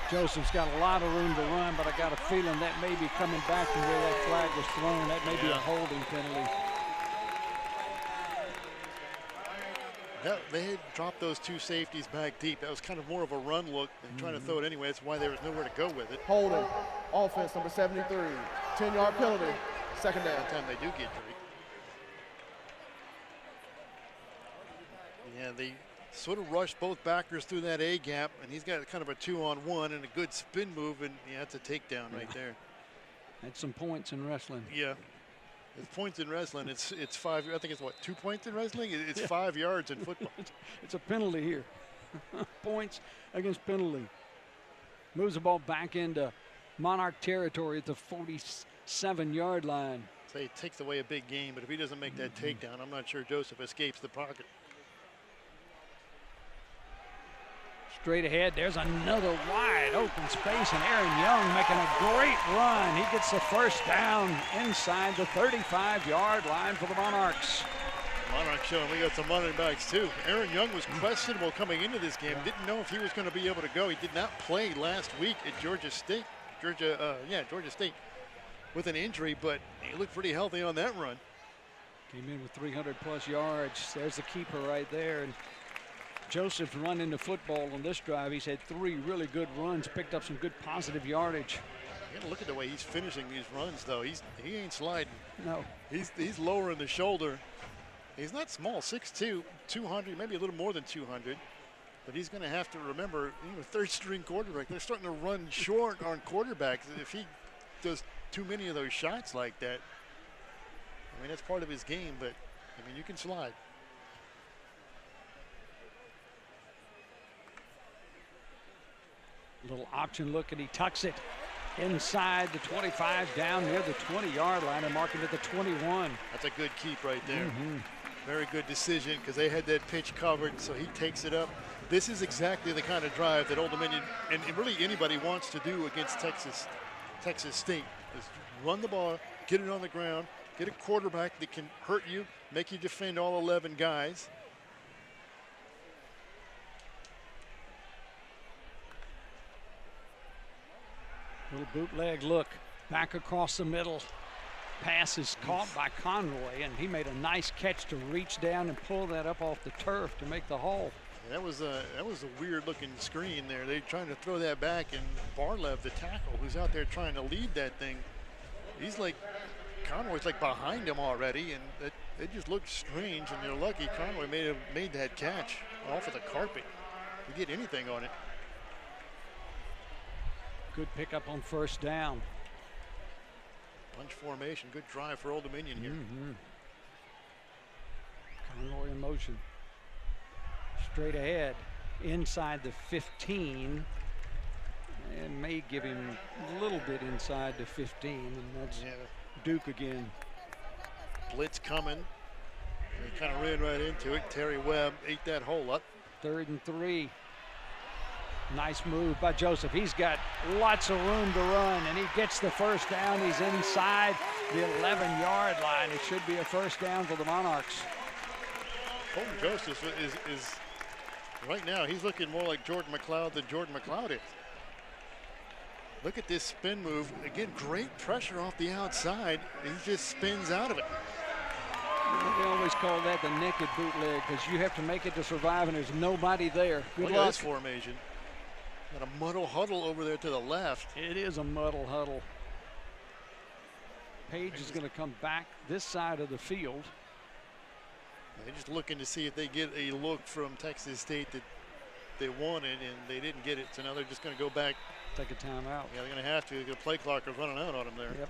Speaker 1: Joseph's got a lot of room to run, but I got a feeling that may be coming back from where that flag was thrown. That may be a holding penalty.
Speaker 2: They had dropped those two safeties back deep. That was kind of more of a run look than trying to throw it anyway. That's why there was nowhere to go with it.
Speaker 8: Holding. Offense, number 73. 10-yard penalty. Second down.
Speaker 2: That time they do get Drake. Yeah, they sort of rushed both backers through that A gap, and he's got kind of a 2-on-1 and a good spin move, and that's a takedown right there.
Speaker 1: Had some points in wrestling.
Speaker 2: Yeah. It's points in wrestling. It's 5. I think it's what, 2 points in wrestling? It's 5 yards in football.
Speaker 1: It's a penalty here. Points against penalty. Moves the ball back into Monarch territory at the 47-yard line.
Speaker 2: So it takes away a big game, but if he doesn't make that takedown, I'm not sure Joseph escapes the pocket.
Speaker 1: Straight ahead, there's another wide open space, and Aaron Young making a great run. He gets the first down inside the 35-yard line for the Monarchs.
Speaker 2: Monarchs showing we got some running backs too. Aaron Young was questionable coming into this game. Didn't know if he was going to be able to go. He did not play last week at Georgia State. Georgia State with an injury, but he looked pretty healthy on that run.
Speaker 1: Came in with 300+ yards. There's the keeper right there. And Joseph running the football on this drive. He's had 3 really good runs, picked up some good positive yardage.
Speaker 2: You gotta look at the way he's finishing these runs, though. He ain't sliding.
Speaker 1: No.
Speaker 2: He's lowering the shoulder He's not small, 6'2", 200, maybe a little more than 200. But he's going to have to remember, third-string quarterback, they're starting to run short on quarterbacks. If he does too many of those shots like that, I mean, that's part of his game, but, I mean, you can slide.
Speaker 1: Little option look, and he tucks it inside the 25, down near the 20-yard line, and marking it the 21.
Speaker 2: That's a good keep right there. Very good decision because they had that pitch covered, so he takes it up. This is exactly the kind of drive that Old Dominion and really anybody wants to do against Texas State. Is run the ball, get it on the ground, get a quarterback that can hurt you, make you defend all 11 guys.
Speaker 1: Little bootleg look back across the middle. Pass is caught by Conroy, and he made a nice catch to reach down and pull that up off the turf to make the haul.
Speaker 2: That was a weird-looking screen there. They're trying to throw that back, and Barlev, the tackle, who's out there trying to lead that thing, he's like, Conroy's like behind him already, and it just looked strange. And they're lucky Conroy made that catch off of the carpet. You get anything on it.
Speaker 1: Good pickup on first down.
Speaker 2: Bunch formation, good drive for Old Dominion here.
Speaker 1: Conroy in motion. Straight ahead, inside the 15, and may give him a little bit inside the 15, and that's Duke again.
Speaker 2: Blitz coming. He kind of ran right into it. Terry Webb ate that hole up.
Speaker 1: 3rd and 3. Nice move by Joseph. He's got lots of room to run, and he gets the first down. He's inside the 11-yard line. It should be a first down for the Monarchs.
Speaker 2: Colton Joseph is right now, he's looking more like Jordan McLeod than Jordan McLeod is. Look at this spin move. Again, great pressure off the outside. He just spins out of it.
Speaker 1: They always call that the naked bootleg because you have to make it to survive, and there's nobody there. Good
Speaker 2: Look
Speaker 1: luck.
Speaker 2: at this formation. Got a muddle huddle over there to the left.
Speaker 1: It is a muddle huddle. Page is going to come back this side of the field.
Speaker 2: They're just looking to see if they get a look from Texas State that they wanted, and they didn't get it. So now they're just going to go back.
Speaker 1: Take a timeout.
Speaker 2: Yeah, they're going to have to. The play clock is running out on them there.
Speaker 1: Yep.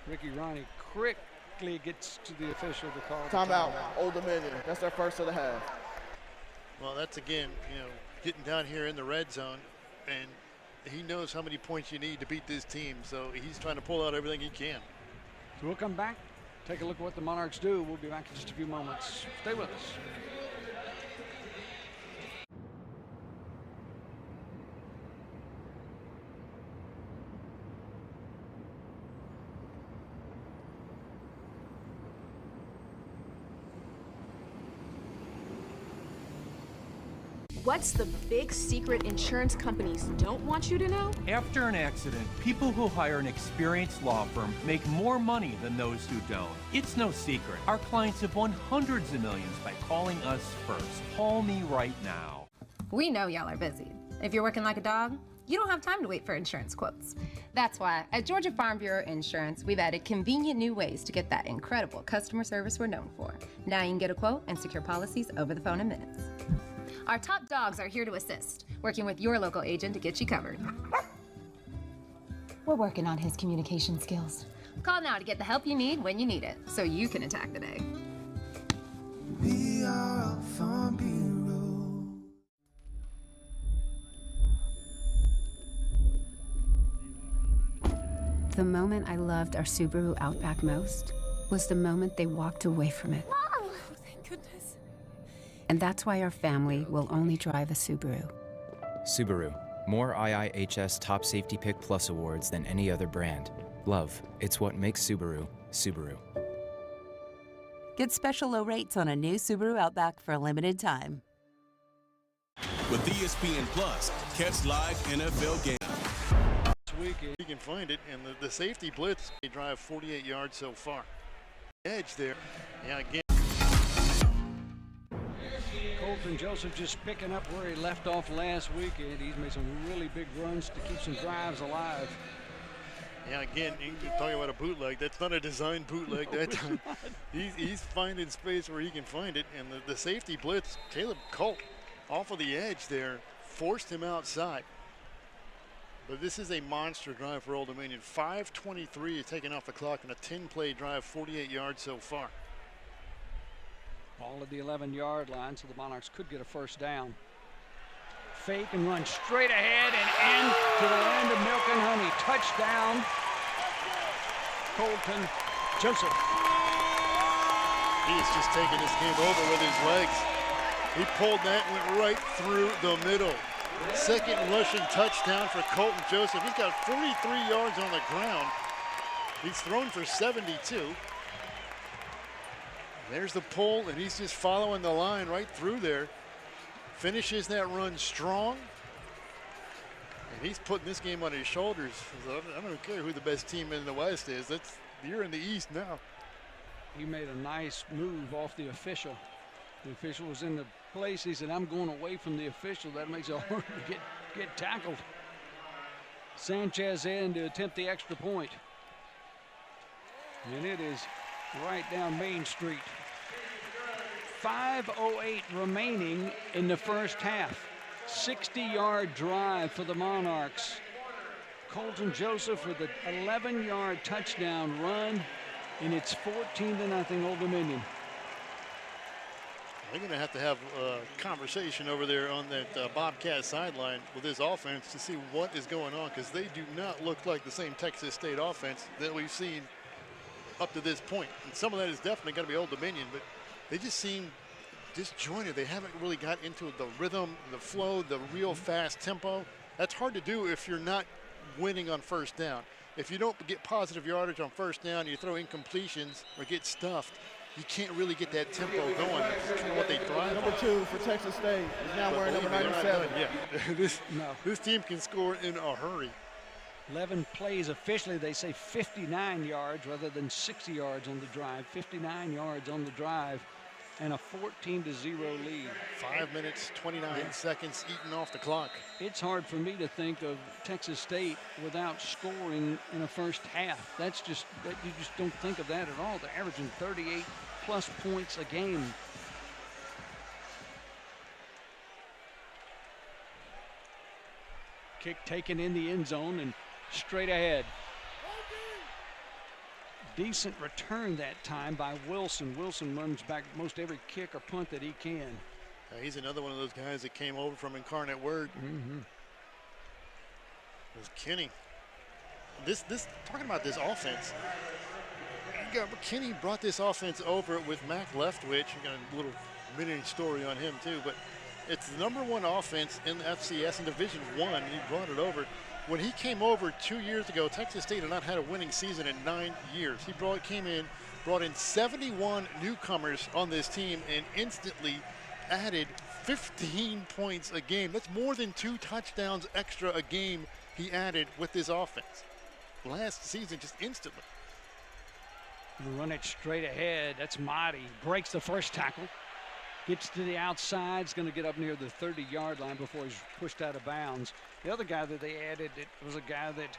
Speaker 1: Ricky Ronnie quickly gets to the official to call
Speaker 8: Timeout. Old Dominion. That's their first of the half.
Speaker 2: Well, that's again, getting down here in the red zone, and he knows how many points you need to beat this team. So he's trying to pull out everything he can.
Speaker 1: So we'll come back, take a look at what the Monarchs do. We'll be back in just a few moments. Stay with us.
Speaker 6: What's the big secret insurance companies don't want you to know?
Speaker 11: After an accident, people who hire an experienced law firm make more money than those who don't. It's no secret. Our clients have won hundreds of millions by calling us first. Call me right now.
Speaker 12: We know y'all are busy. If you're working like a dog, you don't have time to wait for insurance quotes. That's why at Georgia Farm Bureau Insurance, we've added convenient new ways to get that incredible customer service we're known for. Now you can get a quote and secure policies over the phone in minutes. Our top dogs are here to assist, working with your local agent to get you covered. We're working on his communication skills. Call now to get the help you need when you need it, so you can attack the day.
Speaker 13: We are Farm Bureau.
Speaker 4: The moment I loved our Subaru Outback most was the moment they walked away from it.
Speaker 6: Mom! Thank goodness.
Speaker 4: And that's why our family will only drive a Subaru.
Speaker 7: Subaru. More IIHS Top Safety Pick Plus awards than any other brand. Love. It's what makes Subaru, Subaru.
Speaker 14: Get special low rates on a new Subaru Outback for a limited time.
Speaker 15: With ESPN Plus, catch live NFL games.
Speaker 2: This week, you can find it, and the safety blitz, they drive 48 yards so far. Edge there. Yeah, again.
Speaker 1: Colton Joseph just picking up where he left off last weekend. He's made some really big runs to keep some drives alive.
Speaker 2: Yeah, again, you're talking about a bootleg. That's not a designed bootleg that time. He's finding space where he can find it, and the safety blitz, Caleb Colt, off of the edge there, forced him outside. But this is a monster drive for Old Dominion. 5:23 is taken off the clock in a 10-play drive, 48 yards so far.
Speaker 1: Ball at the 11-yard line, so the Monarchs could get a first down. Fake and run straight ahead and into the land of milk and honey. Touchdown, Colton Joseph.
Speaker 2: He's just taking this game over with his legs. He pulled that and went right through the middle. Second rushing touchdown for Colton Joseph. He's got 43 yards on the ground. He's thrown for 72. There's the pull, and he's just following the line right through there. Finishes that run strong. And he's putting this game on his shoulders. I don't care who the best team in the West is. You're in the East now.
Speaker 1: He made a nice move off the official. The official was in the place. He said, I'm going away from the official. That makes it hard to get tackled. Sanchez in to attempt the extra point. And it is right down Main Street. 5:08 remaining in the first half. 60-yard drive for the Monarchs. Colton Joseph with an 11-yard touchdown run, and it's 14-0 Old Dominion.
Speaker 2: They're going to have a conversation over there on that Bobcat sideline with this offense to see what is going on, because they do not look like the same Texas State offense that we've seen up to this point. And some of that is definitely going to be Old Dominion, but they just seem disjointed. They haven't really got into the rhythm, the flow, the real fast tempo. That's hard to do if you're not winning on first down. If you don't get positive yardage on first down, you throw incompletions or get stuffed, you can't really get that tempo going. That's kind of what they thrive
Speaker 8: Number 2 for Texas State is now wearing number 97.
Speaker 2: Yeah, this team can score in a hurry.
Speaker 1: 11 plays officially. They say 59 yards rather than 60 yards on the drive. 59 yards on the drive and a 14-0 lead.
Speaker 2: 5 minutes, 29 seconds eaten off the clock.
Speaker 1: It's hard for me to think of Texas State without scoring in a first half. You just don't think of that at all. They're averaging 38+ points a game. Kick taken in the end zone and straight ahead. Decent return that time by Wilson. Wilson runs back most every kick or punt that he can.
Speaker 2: He's another one of those guys that came over from Incarnate Word. There's Kenny. Talking about this offense. Kenny brought this offense over with Mac Leftwich. I got a little mini story on him too, but it's the #1 offense in the FCS in Division I. He brought it over. When he came over 2 years ago, Texas State had not had a winning season in 9 years. He brought in 71 newcomers on this team and instantly added 15 points a game. That's more than 2 touchdowns extra a game he added with this offense. Last season, just instantly.
Speaker 1: Run it straight ahead. That's Motti. Breaks the first tackle. Gets to the outside. Is going to get up near the 30-yard line before he's pushed out of bounds. The other guy that they added, it was a guy that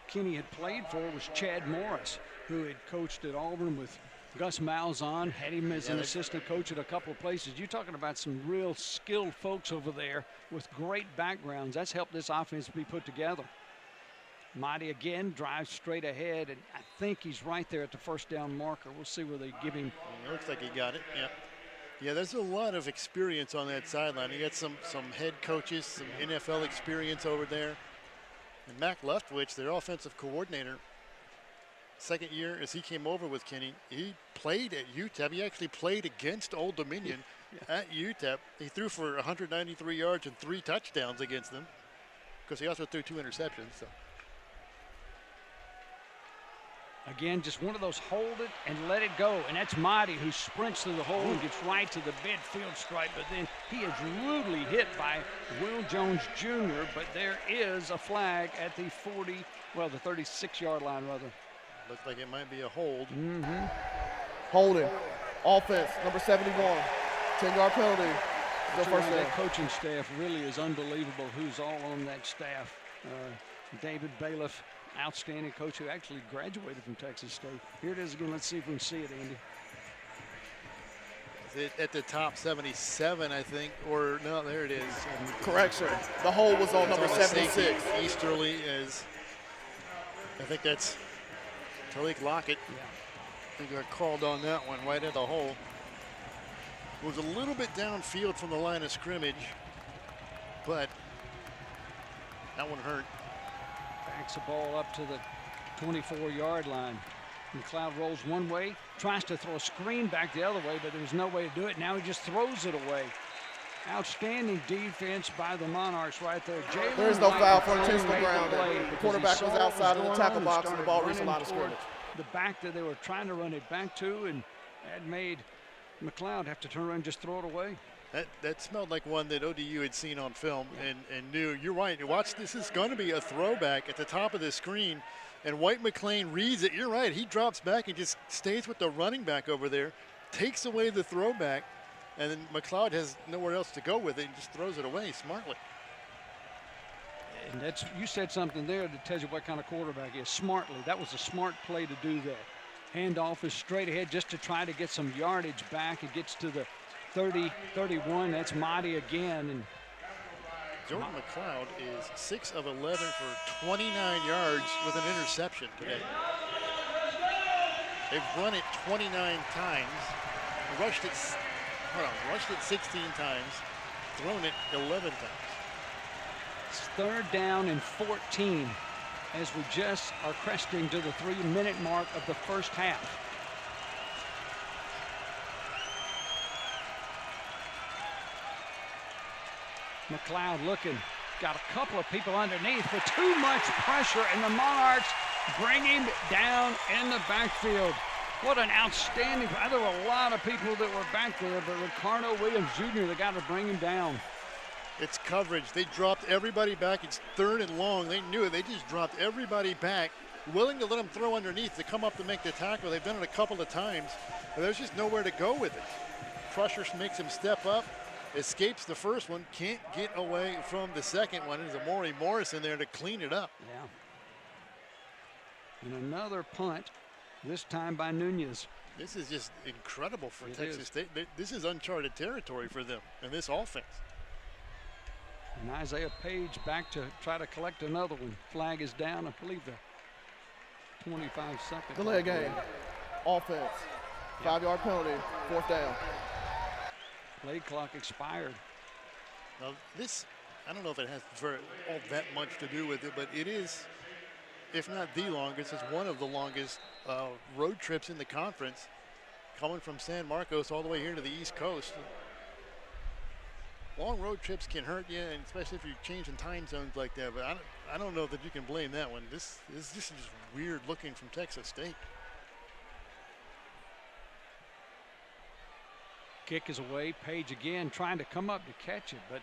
Speaker 1: Kenny had played for, was Chad Morris, who had coached at Auburn with Gus Malzahn, had him as an assistant coach at a couple of places. You're talking about some real skilled folks over there with great backgrounds. That's helped this offense be put together. Motti again drives straight ahead, and I think he's right there at the first down marker. We'll see where they give him.
Speaker 2: It looks like he got it, yeah. Yeah, there's a lot of experience on that sideline. You got some head coaches, some NFL experience over there. And Mac Leftwich, their offensive coordinator, second year as he came over with Kenny, he played at UTEP. He actually played against Old Dominion at UTEP. He threw for 193 yards and 3 touchdowns against them, because he also threw 2 interceptions. So.
Speaker 1: Again, just one of those hold it and let it go. And that's Motti, who sprints through the hole and gets right to the midfield stripe. But then he is rudely hit by Will Jones Jr. But there is a flag at the 36-yard line, rather.
Speaker 2: Looks like it might be a hold.
Speaker 8: Holding. Offense, number 71. 10-yard penalty.
Speaker 1: That coaching staff really is unbelievable who's all on that staff. David Bailiff outstanding coach who actually graduated from Texas State. Here it is again. Let's see if we can see it, Andy.
Speaker 2: At the top 77, I think, or no, there it is.
Speaker 8: Correction. The hole was on number 76.
Speaker 2: Easterly is, I think that's Talik Lockett.
Speaker 1: Yeah.
Speaker 2: I think got called on that one right at the hole. It was a little bit downfield from the line of scrimmage, but that one hurt.
Speaker 1: Backs the ball up to the 24-yard line. McLeod rolls one way, tries to throw a screen back the other way, but there's no way to do it. Now he just throws it away. Outstanding defense by the Monarchs right there.
Speaker 8: There's no foul for intentional grounding. The quarterback was outside of the tackle box and the ball reached the line of scrimmage.
Speaker 1: The back that they were trying to run it back to, and that made McLeod have to turn around and just throw it away.
Speaker 2: That smelled like one that ODU had seen on film and knew. You're right. Watch, this is going to be a throwback at the top of the screen. And White McLean reads it. You're right. He drops back and just stays with the running back over there, takes away the throwback, and then McLeod has nowhere else to go with it and just throws it away smartly.
Speaker 1: And that's, you said something there that tells you what kind of quarterback he is. Smartly. That was a smart play to do that. Handoff is straight ahead just to try to get some yardage back. It gets to the 30, 31. That's Mahdi again. And
Speaker 2: Jordan McLeod is 6 of 11 for 29 yards with an interception today. They've run it 29 times, rushed it 16 times, thrown it 11 times.
Speaker 1: It's 3rd down and 14 as we just are cresting to the 3-minute mark of the first half. McLeod looking, got a couple of people underneath, but too much pressure, and the Monarchs bring him down in the backfield. What an outstanding, there were a lot of people that were back there, but Ricardo Williams Jr., they got to bring him down.
Speaker 2: It's coverage. They dropped everybody back. It's 3rd and long. They knew it. They just dropped everybody back, willing to let them throw underneath to come up to make the tackle. They've done it a couple of times, but there's just nowhere to go with it. Pressure makes him step up. Escapes the first one, can't get away from the second one. There's Amari Morris in there to clean it up.
Speaker 1: Yeah. And another punt, this time by Nunez.
Speaker 2: This is just incredible for Texas State. This is uncharted territory for them and this offense.
Speaker 1: And Isaiah Page back to try to collect another one. Flag is down, I believe the 25-second.
Speaker 8: Delay game. Offense. 5-yard penalty. 4th down.
Speaker 1: Play clock expired.
Speaker 2: Now this, I don't know if it has all that much to do with it, but it is, if not the longest, it's one of the longest road trips in the conference, coming from San Marcos all the way here to the East Coast. Long road trips can hurt you, and especially if you're changing time zones like that. But I don't know that you can blame that one. This is just weird looking from Texas State.
Speaker 1: Kick is away. Page again trying to come up to catch it, but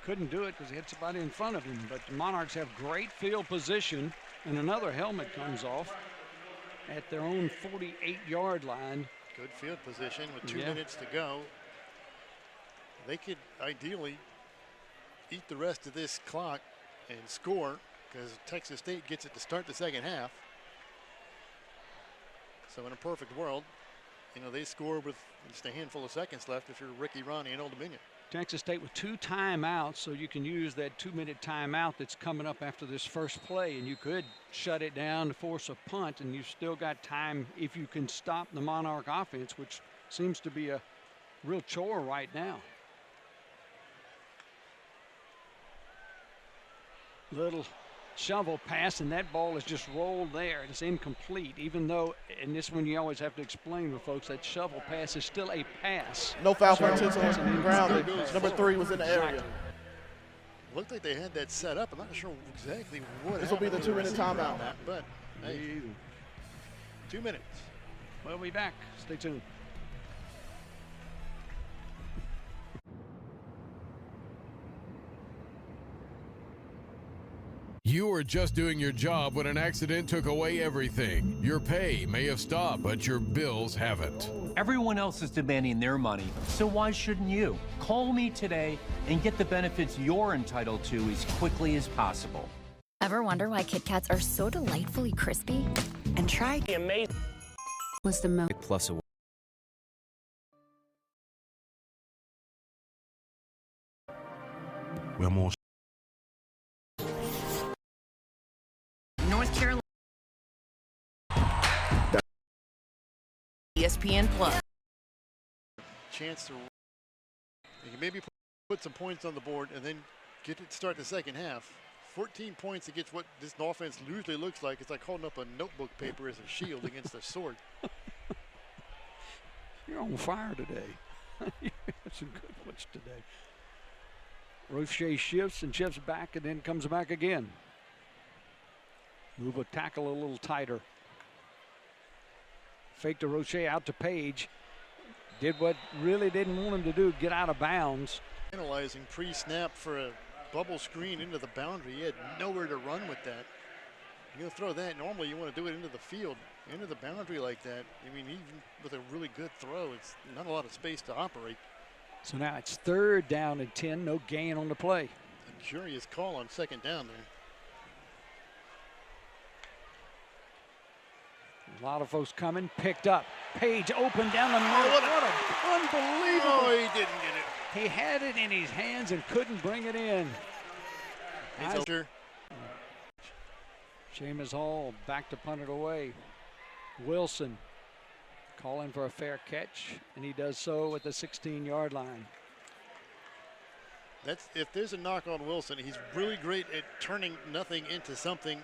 Speaker 1: couldn't do it because he had somebody in front of him. But the Monarchs have great field position, and another helmet comes off at their own 48-yard line.
Speaker 2: Good field position with 2 minutes to go. They could ideally eat the rest of this clock and score because Texas State gets it to start the second half. So in a perfect world, you know, they score with just a handful of seconds left if you're Ricky Ronnie and Old Dominion.
Speaker 1: Texas State with 2 timeouts, so you can use that 2-minute timeout that's coming up after this first play, and you could shut it down to force a punt, and you've still got time if you can stop the Monarch offense, which seems to be a real chore right now. Little shovel pass, and that ball is just rolled there. It's incomplete, even though, and this one you always have to explain with folks, that shovel pass is still a pass.
Speaker 8: No foul for intentional grounding. Number 3 was in the area.
Speaker 2: Looked like they had that set up. I'm not sure exactly what
Speaker 8: This will be the 2-minute timeout.
Speaker 2: But hey, 2 minutes.
Speaker 1: We'll be back. Stay tuned.
Speaker 16: You were just doing your job when an accident took away everything. Your pay may have stopped, but your bills haven't.
Speaker 11: Everyone else is demanding their money, so why shouldn't you? Call me today and get the benefits you're entitled to as quickly as possible.
Speaker 17: Ever wonder why Kit Kats are so delightfully crispy? And try the amazing
Speaker 4: Was the most
Speaker 7: Plus award.
Speaker 10: We're more.
Speaker 18: North Carolina. ESPN Plus.
Speaker 2: Chance to you can maybe put some points on the board and then start the second half. 14 points against what this offense usually looks like. It's like holding up a notebook paper as a shield against a sword.
Speaker 1: You're on fire today. You had some good ones today. Roche shifts and shifts back and then comes back again. Move a tackle a little tighter. Fake to Roche out to Page. Did what really didn't want him to do, get out of bounds.
Speaker 2: Analyzing pre-snap for a bubble screen into the boundary. He had nowhere to run with that. You're going to throw that. Normally you want to do it into the field, into the boundary like that. I mean, even with a really good throw, it's not a lot of space to operate.
Speaker 1: So now it's 3rd down and 10, no gain on the play.
Speaker 2: A curious call on 2nd down there.
Speaker 1: A lot of folks coming, picked up. Page open down the middle. What unbelievable.
Speaker 2: Oh, he didn't get it.
Speaker 1: He had it in his hands and couldn't bring it in. Seamus Hall back to punt it away. Wilson calling for a fair catch, and he does so at the 16-yard line.
Speaker 2: If there's a knock on Wilson, he's really great at turning nothing into something.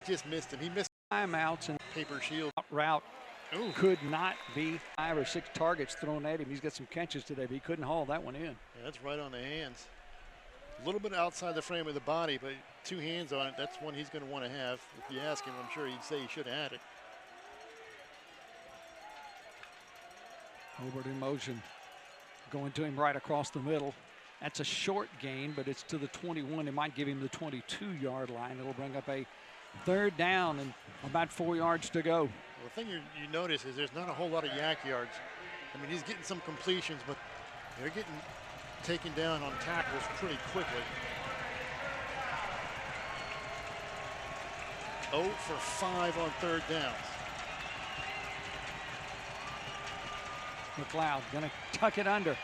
Speaker 2: Just missed him. He missed
Speaker 1: timeouts and
Speaker 2: paper shield
Speaker 1: route. Ooh. Could not be 5 or 6 targets thrown at him. He's got some catches today, but he couldn't haul that one in.
Speaker 2: Yeah, that's right on the hands. A little bit outside the frame of the body, but 2 hands on it. That's one he's going to want to have. If you ask him, I'm sure he'd say he should have had it.
Speaker 1: Hobart in motion. Going to him right across the middle. That's a short gain, but it's to the 21. It might give him the 22-yard line. It'll bring up a 3rd down and about 4 yards to go.
Speaker 2: Well, the thing you notice is there's not a whole lot of yak yards. I mean, he's getting some completions, but they're getting taken down on tackles pretty quickly. 0 for 5 on 3rd downs.
Speaker 1: McLeod gonna tuck it under.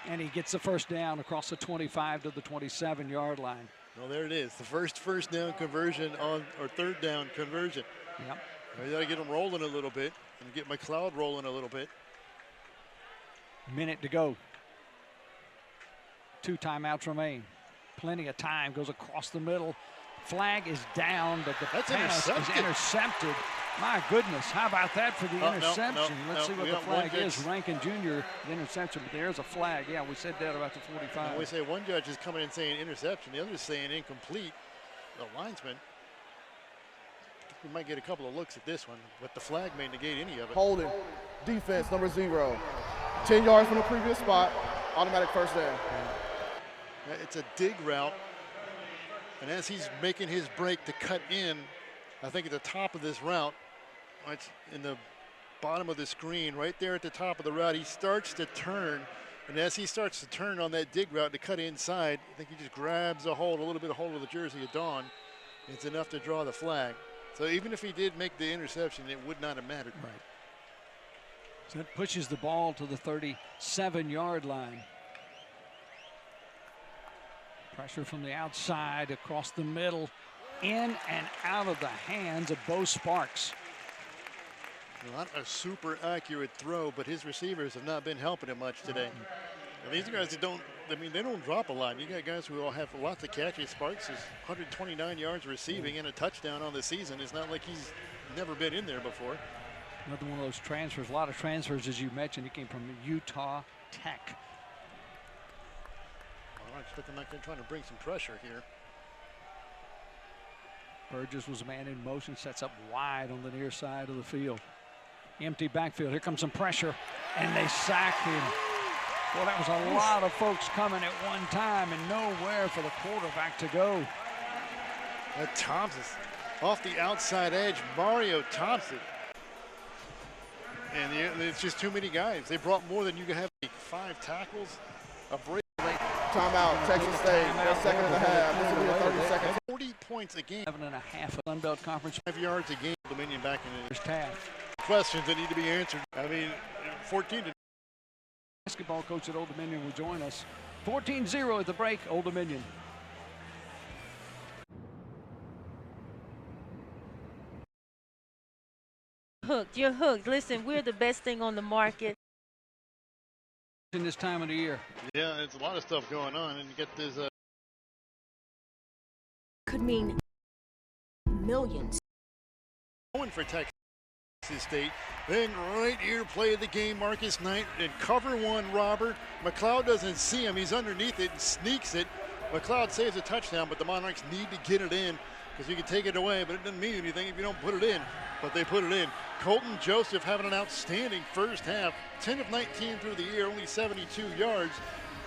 Speaker 1: And he gets the 1st down across the 25 to the 27-yard line.
Speaker 2: Well, there it is. The first down conversion or 3rd down conversion.
Speaker 1: Yep.
Speaker 2: You got to get him rolling a little bit and get McLeod rolling a little bit.
Speaker 1: Minute to go. 2 timeouts remain. Plenty of time. Goes across the middle. Flag is down, but the pass is intercepted. My goodness, how about that for the interception? Let's see what the flag is. Rankin Jr., the interception, but there's a flag. Yeah, we said that about the 45.
Speaker 2: And we say one judge is coming in saying interception, the other is saying incomplete. The linesman. We might get a couple of looks at this one, but the flag may negate any of it.
Speaker 8: Holding, defense number 0. 10 yards from the previous spot, automatic 1st down.
Speaker 2: It's a dig route, and as he's making his break to cut in, I think at the top of this route, it's in the bottom of the screen, right there at the top of the route, he starts to turn, and as he starts to turn on that dig route to cut inside, I think he just grabs a little bit of hold of the jersey of Dawn. It's enough to draw the flag. So even if he did make the interception, it would not have mattered.
Speaker 1: Right. So it pushes the ball to the 37-yard line. Pressure from the outside across the middle, in and out of the hands of Bo Sparks.
Speaker 2: Not a super accurate throw, but his receivers have not been helping him much today. And these guys that they don't drop a lot. You got guys who all have lots of catches. Sparks is 129 yards receiving and a touchdown on the season. It's not like he's never been in there before.
Speaker 1: Another one of those transfers. A lot of transfers, as you mentioned. He came from Utah Tech.
Speaker 2: I expect them not going to try to bring some pressure here.
Speaker 1: Burgess was a man in motion, sets up wide on the near side of the field. Empty backfield. Here comes some pressure, and they sack him. Well, that was a lot of folks coming at one time and nowhere for the quarterback to go.
Speaker 2: Thompson off the outside edge, Mario Thompson. And it's just too many guys. They brought more than you could have. 5 tackles, a break.
Speaker 8: Timeout, Texas State. 1.5 seconds. This will be a 30-second.
Speaker 2: points a game.
Speaker 1: 7.5 Sun Belt Conference.
Speaker 2: 5 yards a game. Dominion back in the
Speaker 1: first half.
Speaker 2: Questions that need to be answered. I mean, 14 to.
Speaker 1: Basketball coach at Old Dominion will join us. 14-0 at the break, Old Dominion.
Speaker 19: Hooked. You're hooked. Listen, we're the best thing on the market.
Speaker 1: In this time of the year.
Speaker 2: Yeah, there's a lot of stuff going on, and you get this.
Speaker 6: Could mean millions.
Speaker 2: Going for Texas State. Then right here, play of the game, Marcus Knight, and cover one, Robert. McLeod doesn't see him. He's underneath it and sneaks it. McLeod saves a touchdown, but the Monarchs need to get it in because you can take it away, but it doesn't mean anything if you don't put it in. But they put it in. Colton Joseph having an outstanding first half. 10 of 19 through the air, only 72 yards,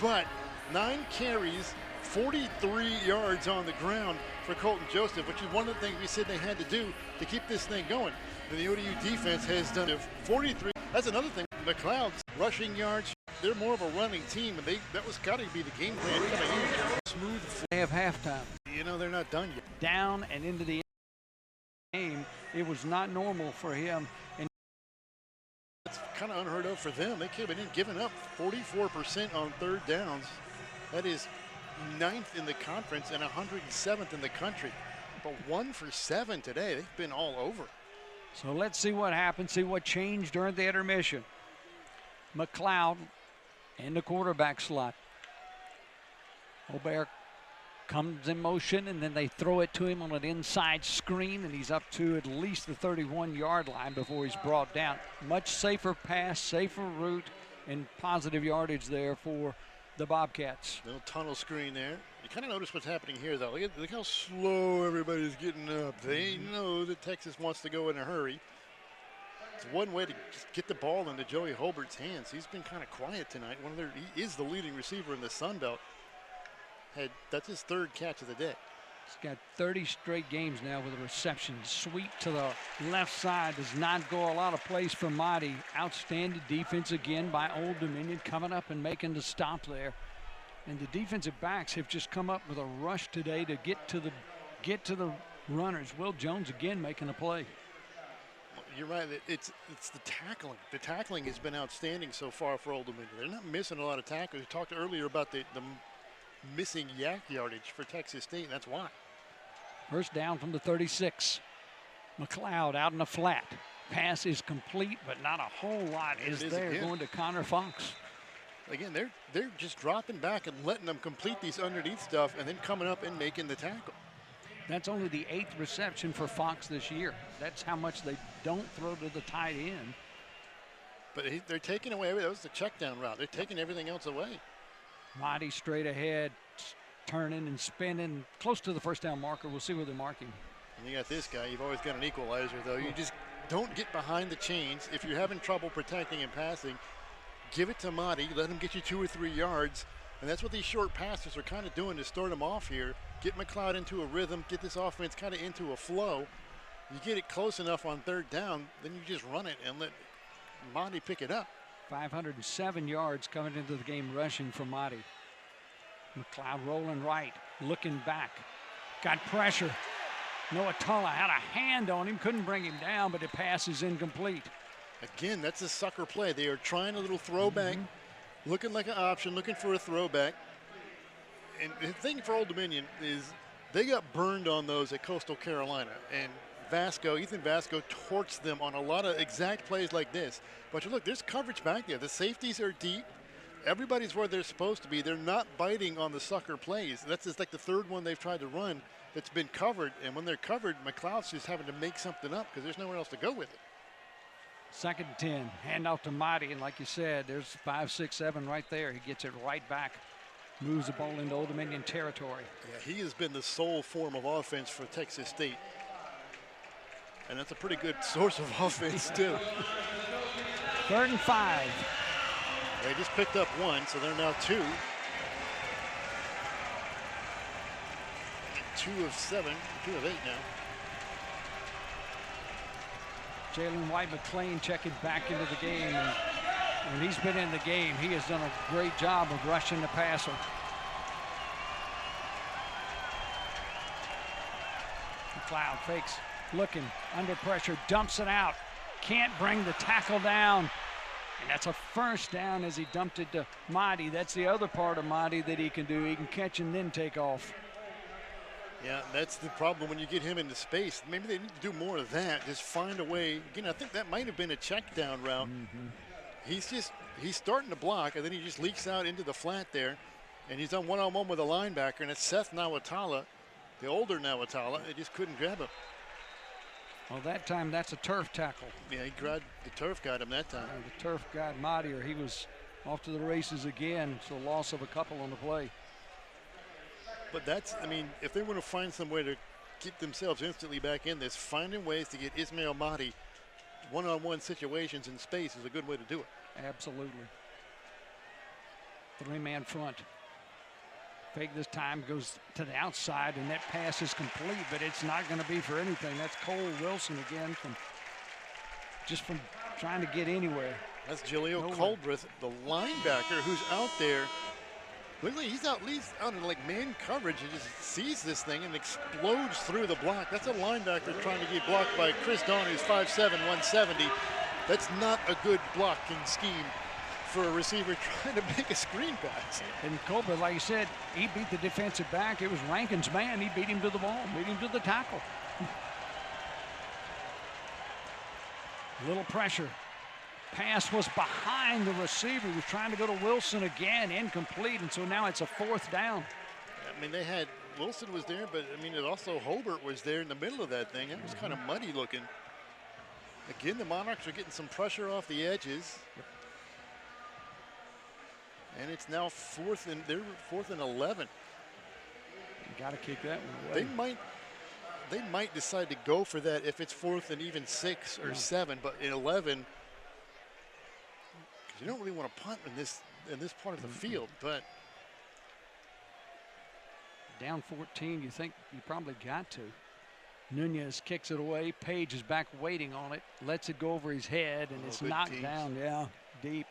Speaker 2: but 9 carries, 43 yards on the ground for Colton Joseph, which is one of the things we said they had to do to keep this thing going. And the ODU defense has done it. 43. That's another thing. McLeod's rushing yards, they're more of a running team, and that was got to be the game plan coming in. Smooth.
Speaker 1: They have halftime.
Speaker 2: You know, they're not done yet.
Speaker 1: Down and into the game. It was not normal for him. And
Speaker 2: it's kind of unheard of for them. They came in giving up 44% on third downs. That is 9th in the conference and 107th in the country. But 1 for 7 today. They've been all over.
Speaker 1: So let's see what happened, see what changed during the intermission. McLeod in the quarterback slot. Aubert comes in motion, and then they throw it to him on an inside screen, and he's up to at least the 31-yard line before he's brought down. Much safer pass, safer route, and positive yardage there for the Bobcats.
Speaker 2: Little tunnel screen there. You kind of notice what's happening here, though. Look how slow everybody's getting up. They know that Texas wants to go in a hurry. It's one way to just get the ball into Joey Holbert's hands. He's been kind of quiet tonight. He is the leading receiver in the Sun Belt. That's his 3rd catch of the day.
Speaker 1: He's got 30 straight games now with a reception. Sweep to the left side does not go a lot of place for Marty. Outstanding defense again by Old Dominion, coming up and making the stop there. And the defensive backs have just come up with a rush today to get to the runners. Will Jones again making a play.
Speaker 2: You're right. It's the tackling. The tackling has been outstanding so far for Old Dominion. They're not missing a lot of tackles. We talked earlier about the missing yak yardage for Texas State, and that's why.
Speaker 1: First down from the 36. McLeod out in the flat. Pass is complete, but not a whole lot is there. Going to Connor Fox.
Speaker 2: Again, they're just dropping back and letting them complete these underneath stuff and then coming up and making the tackle.
Speaker 1: That's only the 8th reception for Fox this year. That's how much they don't throw to the tight end.
Speaker 2: But they're taking away, that was the check down route. They're taking everything else away.
Speaker 1: Marty straight ahead, turning and spinning, close to the first down marker. We'll see where they're marking.
Speaker 2: And you got this guy. You've always got an equalizer, though. You just don't get behind the chains. If you're having trouble protecting and passing, give it to Marty. Let him get you 2 or 3 yards. And that's what these short passes are kind of doing to start him off here. Get McLeod into a rhythm, get this offense kind of into a flow. You get it close enough on 3rd down, then you just run it and let Marty pick it up.
Speaker 1: 507 yards coming into the game rushing for Marty. McLeod rolling right, looking back. Got pressure. Noah Tulla had a hand on him, couldn't bring him down, but the pass is incomplete.
Speaker 2: Again, that's a sucker play. They are trying a little throwback, looking like an option, looking for a throwback. And the thing for Old Dominion is they got burned on those at Coastal Carolina. And Ethan Vasco torched them on a lot of exact plays like this. But you look, there's coverage back there. The safeties are deep. Everybody's where they're supposed to be. They're not biting on the sucker plays. That's just like the 3rd one they've tried to run that's been covered. And when they're covered, McLeod's just having to make something up because there's nowhere else to go with it.
Speaker 1: 2nd and 10, handoff to Marty, and like you said, there's 5, 6, 7 right there. He gets it right back, moves the ball into Old Dominion territory.
Speaker 2: Yeah, he has been the sole form of offense for Texas State. And that's a pretty good source of offense, too.
Speaker 1: 3rd and 5.
Speaker 2: They just picked up 1, so they're now 2. 2 of 7, 2 of 8 now.
Speaker 1: Jalen White McClain checking back into the game. And when he's been in the game, he has done a great job of rushing the passer. McLeod fakes, looking, under pressure, dumps it out. Can't bring the tackle down. And that's a first down as he dumped it to Mahdi. That's the other part of Mahdi that he can do. He can catch and then take off.
Speaker 2: Yeah, that's the problem when you get him into space. Maybe they need to do more of that. Just find a way. Again, I think that might have been a check down route. He's starting to block, and then he just leaks out into the flat there. And he's on one-on-one with a linebacker, and it's Seth Nawatala, the older Nawatala. They just couldn't grab him.
Speaker 1: Well, that time that's a turf tackle.
Speaker 2: Yeah, he grabbed the turf, got him that time.
Speaker 1: The turf got Mahdi, or he was off to the races again. So loss of a couple on the play.
Speaker 2: But that's, I mean, if they want to find some way to get themselves instantly back in this, finding ways to get Ismail Mahdi one-on-one situations in space is a good way to do it.
Speaker 1: Absolutely. Three-man front. Fake this time, goes to the outside, and that pass is complete, but it's not going to be for anything. That's Cole Wilson again from trying to get anywhere.
Speaker 2: That's Jaleel Coldreth, the linebacker, who's out there. Literally, he's out in like man coverage and just sees this thing and explodes through the block. That's a linebacker trying to get blocked by Chris Dawn, who's 5'7", 170. That's not a good blocking scheme for a receiver trying to make a screen pass.
Speaker 1: And Colbert, like you said, he beat the defensive back. It was Rankin's man. He beat him to the ball, beat him to the tackle. Little pressure. Pass was behind the receiver. He was trying to go to Wilson again, incomplete, and so now it's a fourth down.
Speaker 2: I mean, they had, Wilson was there, but I mean, it also Hobart was there in the middle of that thing. It was kind of muddy looking. Again, the Monarchs are getting some pressure off the edges. And it's now they're fourth and 11.
Speaker 1: You got to kick that one away.
Speaker 2: They might decide to go for that if it's fourth and even 6 or 7, but in 11, you don't really want to punt in this part of the field, but
Speaker 1: down 14, you think you probably got to. Nunez kicks it away. Page is back waiting on it, lets it go over his head, and it's knocked down. Yeah, deep.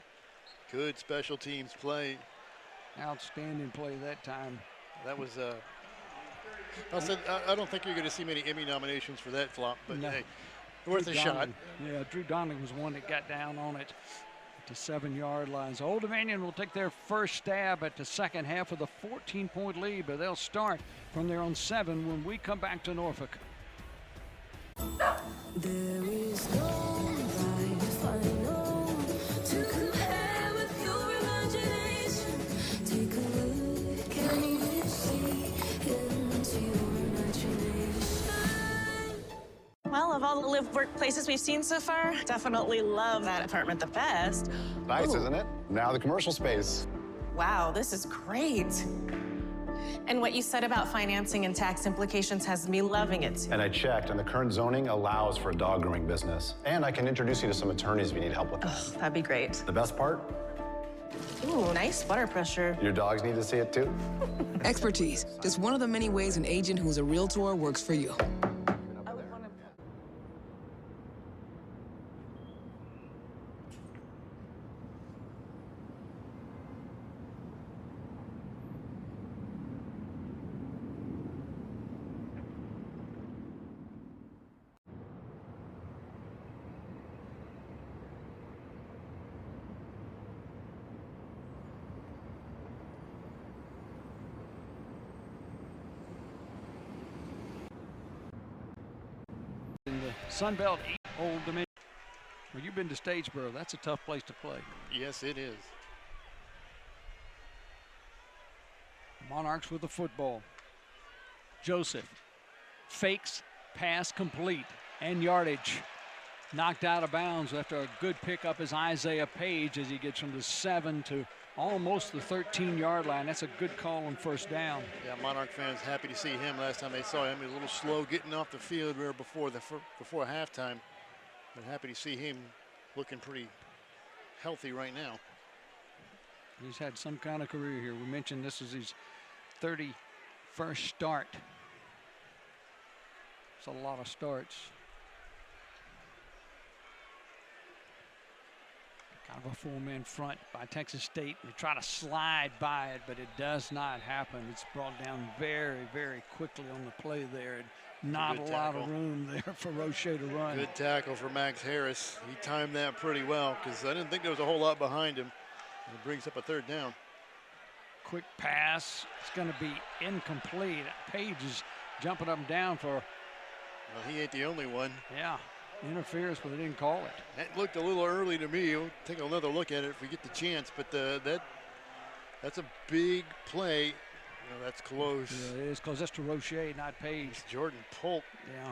Speaker 2: Good special teams play.
Speaker 1: Outstanding play that time.
Speaker 2: That was I don't think you're going to see many Emmy nominations for that flop, but
Speaker 1: no.
Speaker 2: Hey, worth a shot.
Speaker 1: Yeah, Drew Donnelly was one that got down on it to 7-yard lines. Old Dominion will take their first stab at the second half of the 14-point lead, but they'll start from their own 7 when we come back to Norfolk.
Speaker 13: There is no life I know to compare with your imagination. Take a look, can you see into your imagination?
Speaker 18: Well, of all the live workplaces we've seen so far, definitely love that apartment the best.
Speaker 20: Nice, isn't it? Now the commercial space.
Speaker 18: Wow, this is great. And what you said about financing and tax implications has me loving it.
Speaker 20: And I checked, and the current zoning allows for a dog grooming business. And I can introduce you to some attorneys if you need help with that.
Speaker 18: Oh, that'd be great.
Speaker 20: The best part?
Speaker 18: Ooh, nice water pressure.
Speaker 20: Your dogs need to see it too.
Speaker 21: Expertise. Just one of the many ways an agent who's a realtor works for you.
Speaker 1: In the Sun Belt, Old Dominion. Well, you've been to Statesboro. That's a tough place to play.
Speaker 2: Yes, it is.
Speaker 1: Monarchs with the football. Joseph fakes, pass complete, and yardage. Knocked out of bounds after a good pickup is Isaiah Page as he gets from the 7 to almost the 13-yard line. That's a good call on first down.
Speaker 2: Yeah, Monarch fans happy to see him. Last time they saw him, he was a little slow getting off the field before halftime. But happy to see him looking pretty healthy right now.
Speaker 1: He's had some kind of career here. We mentioned this is his 31st start. It's a lot of starts. Out of a four-man front by Texas State. They try to slide by it, but it does not happen. It's brought down very, very quickly on the play there. Not a lot of room there for Roche to run.
Speaker 2: Good tackle for Max Harris. He timed that pretty well because I didn't think there was a whole lot behind him. And it brings up a third down.
Speaker 1: Quick pass. It's going to be incomplete. Page is jumping up and down for.
Speaker 2: Well, he ain't the only one.
Speaker 1: Yeah. Interference, but they didn't call it.
Speaker 2: That looked a little early to me. We'll take another look at it if we get the chance. But that's a big play. That's close.
Speaker 1: Yeah, it is close. That's to Roche, not Page.
Speaker 2: It's Jordan Polk.
Speaker 1: Yeah.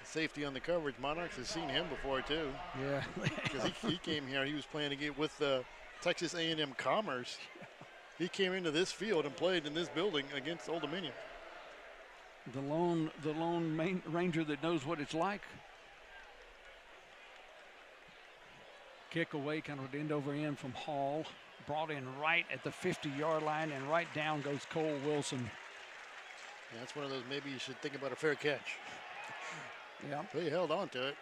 Speaker 2: Safety on the coverage. Monarchs has seen him before too.
Speaker 1: Yeah.
Speaker 2: Because he came here. He was playing again with Texas A&M Commerce. He came into this field and played in this building against Old Dominion.
Speaker 1: The lone main ranger that knows what it's like. Kick away, kind of end over end from Hall. Brought in right at the 50-yard line, and right down goes Cole Wilson.
Speaker 2: Yeah, that's one of those maybe you should think about a fair catch.
Speaker 1: Yeah.
Speaker 2: But he held on to it.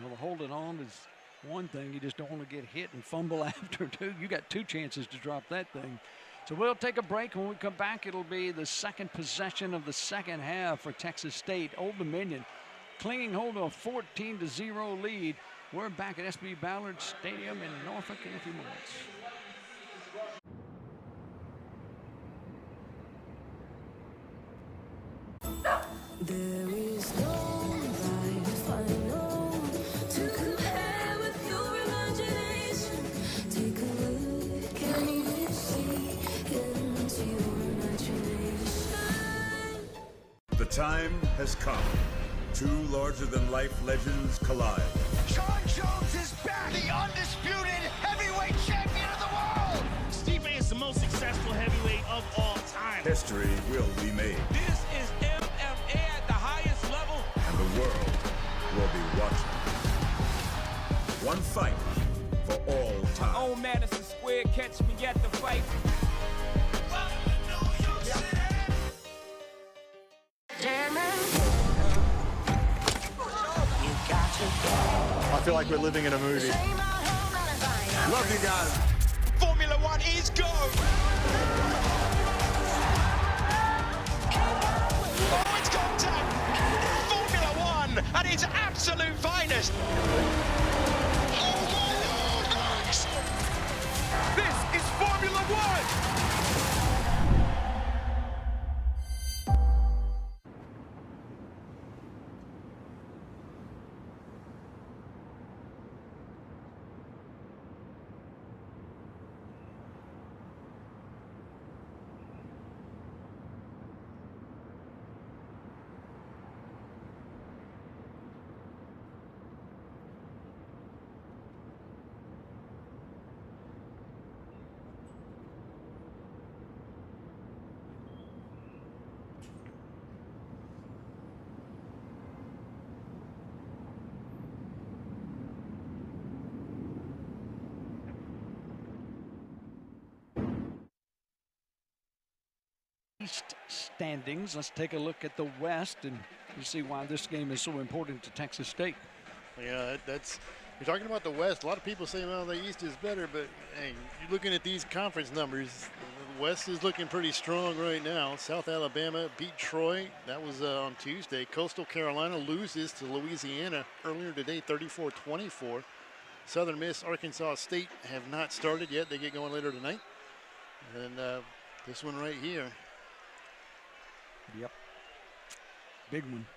Speaker 1: Well, holding on is one thing. You just don't want to get hit and fumble after two. You got two chances to drop that thing. So we'll take a break. When we come back, it'll be the second possession of the second half for Texas State. Old Dominion clinging hold of a 14-0 lead. We're back at SB Ballard Stadium in Norfolk in a few moments.
Speaker 13: There is no life I know to compare with your imagination. Take a look, can't even see into your imagination.
Speaker 3: The time has come. Two larger-than-life legends collide.
Speaker 22: John Jones is back, the undisputed heavyweight champion of the world! Stipe is the most successful heavyweight of all time.
Speaker 3: History will be made.
Speaker 22: This is MMA at the highest level.
Speaker 3: And the world will be watching. One fight for all time.
Speaker 22: Oh, Madison Square, catch me at the fight.
Speaker 8: I feel like we're living in a movie.
Speaker 22: Love you guys. Formula One is go. Oh, it's contact. Formula One at its absolute finest. Oh my Lord, Max. This is Formula One.
Speaker 1: East standings. Let's take a look at the West and you see why this game is so important to Texas State.
Speaker 2: Yeah, that's you're talking about the West. A lot of people say, well, the East is better, but hey, you're looking at these conference numbers. The West is looking pretty strong right now. South Alabama beat Troy. That was on Tuesday. Coastal Carolina loses to Louisiana earlier today, 34-24. Southern Miss, Arkansas State have not started yet. They get going later tonight. And this one right here.
Speaker 1: Yep. Big one.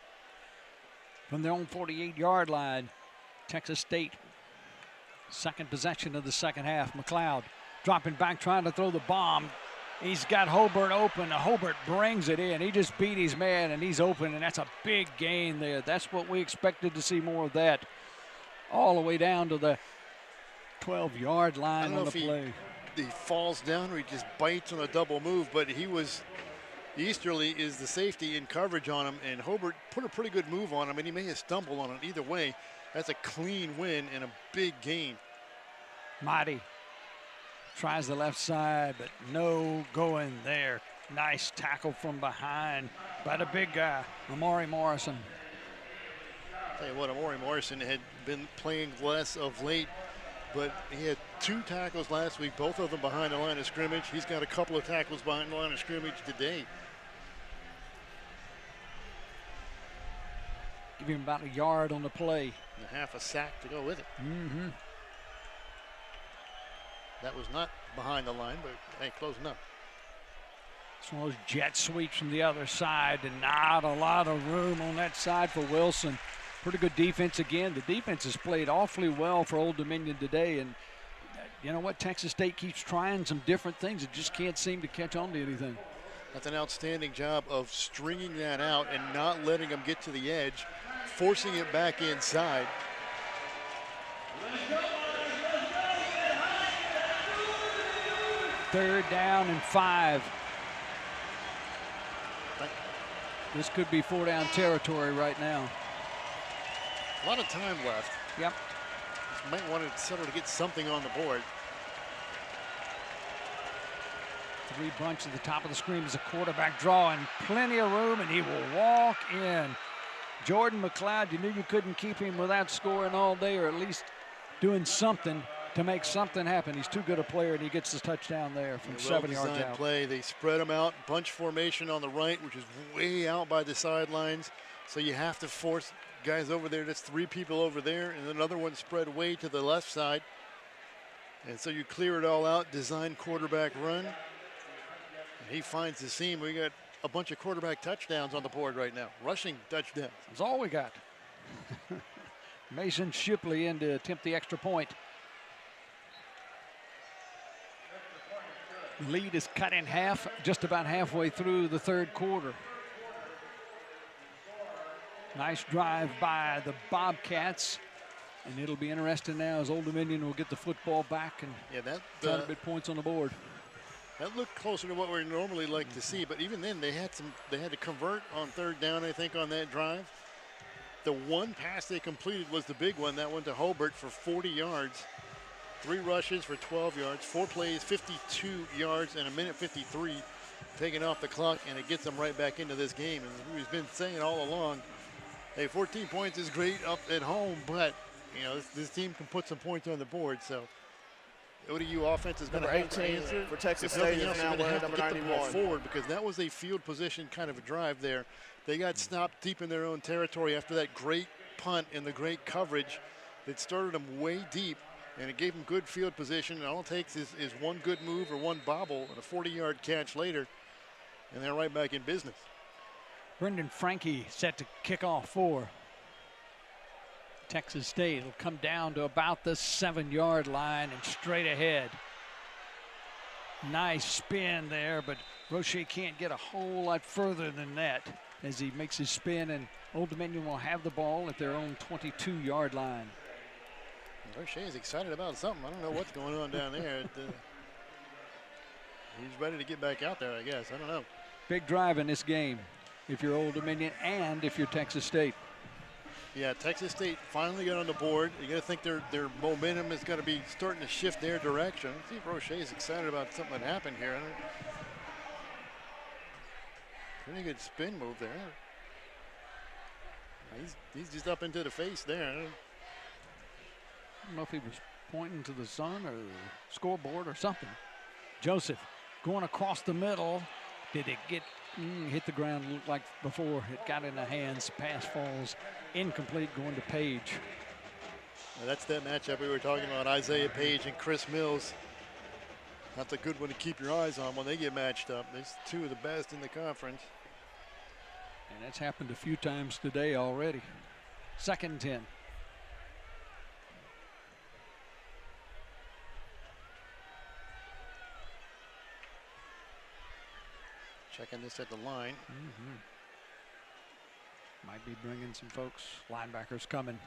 Speaker 1: From their own 48-yard line, Texas State. Second possession of the second half. McLeod dropping back, trying to throw the bomb. He's got Hobart open. Hobart brings it in. He just beat his man, and he's open, and that's a big gain there. That's what we expected to see more of that. All the way down to the 12-yard line on the play.
Speaker 2: He falls down or he just bites on a double move, but Easterly is the safety in coverage on him, and Hobart put a pretty good move on him, and he may have stumbled on it. Either way, that's a clean win and a big gain.
Speaker 1: Mighty tries the left side, but no going there. Nice tackle from behind by the big guy, Amari Morrison.
Speaker 2: Tell you what, Amari Morrison had been playing less of late, but he had 2 tackles last week, both of them behind the line of scrimmage. He's got a couple of tackles behind the line of scrimmage today.
Speaker 1: Give him about a yard on the play.
Speaker 2: And half a sack to go with it.
Speaker 1: Mm-hmm.
Speaker 2: That was not behind the line, but hey, close enough.
Speaker 1: It's one of those jet sweeps from the other side, and not a lot of room on that side for Wilson. Pretty good defense again. The defense has played awfully well for Old Dominion today, and you know what? Texas State keeps trying some different things. It just can't seem to catch on to anything.
Speaker 2: That's an outstanding job of stringing that out and not letting them get to the edge, forcing it back inside.
Speaker 1: Third down and 5. This could be 4-down territory right now.
Speaker 2: A lot of time left.
Speaker 1: Yep.
Speaker 2: Just might want to settle to get something on the board.
Speaker 1: 3 bunch at the top of the screen as a quarterback draw, and plenty of room, and he will walk in. Jordan McLeod, you knew you couldn't keep him without scoring all day, or at least doing something to make something happen. He's too good a player, and he gets the touchdown there from 7 yards out.
Speaker 2: Play. They spread them out, bunch formation on the right, which is way out by the sidelines. So you have to force guys over there. That's 3 people over there, and another one spread way to the left side. And so you clear it all out, design quarterback run. And he finds the seam. We got a bunch of quarterback touchdowns on the board right now, rushing touchdowns.
Speaker 1: That's all we got. Mason Shipley in to attempt the extra point. Lead is cut in half, just about halfway through the 3rd quarter. Nice drive by the Bobcats, and it'll be interesting now as Old Dominion will get the football back and try to get points on the board.
Speaker 2: That looked closer to what we normally like to see, but even then they had to convert on 3rd down, I think, on that drive. The one pass they completed was the big one. That went to Hobart for 40 yards. 3 rushes for 12 yards, 4 plays, 52 yards, and 1:53 taken off the clock, and it gets them right back into this game. And we've been saying all along, hey, 14 points is great up at home, but you know this team can put some points on the board. So ODU offense is going to have to answer.
Speaker 8: For Texas
Speaker 2: If
Speaker 8: State
Speaker 2: nothing else,
Speaker 8: is now
Speaker 2: they're gonna
Speaker 8: wearing
Speaker 2: have to
Speaker 8: number
Speaker 2: get the ball
Speaker 8: 91.
Speaker 2: forward, because that was a field position kind of a drive there. They got stopped deep in their own territory after that great punt and the great coverage that started them way deep, and it gave them good field position. And all it takes is one good move or one bobble and a 40-yard catch later, and they're right back in business.
Speaker 1: Brendan Frankie set to kick off for Texas State. It'll come down to about the 7-yard line and straight ahead. Nice spin there, but Roche can't get a whole lot further than that as he makes his spin, and Old Dominion will have the ball at their own 22-yard line.
Speaker 2: Roche is excited about something. I don't know what's going on down there. He's ready to get back out there, I guess. I don't know.
Speaker 1: Big drive in this game if you're Old Dominion and if you're Texas State.
Speaker 2: Yeah, Texas State finally got on the board. You got to think their momentum is going to be starting to shift their direction. Let's see if Roche is excited about something that happened here. Pretty good spin move there. He's just up into the face there.
Speaker 1: I don't know if he was pointing to the sun or the scoreboard or something. Joseph going across the middle. Did it get hit the ground? Looked like before it got in the hands. Pass falls incomplete, going to Page.
Speaker 2: Now that's that matchup we were talking about, Isaiah Page and Chris Mills. That's a good one to keep your eyes on when they get matched up. There's 2 of the best in the conference.
Speaker 1: And that's happened a few times today already. 2nd and 10.
Speaker 2: Checking this at the line.
Speaker 1: Might be bringing some folks. Linebackers coming.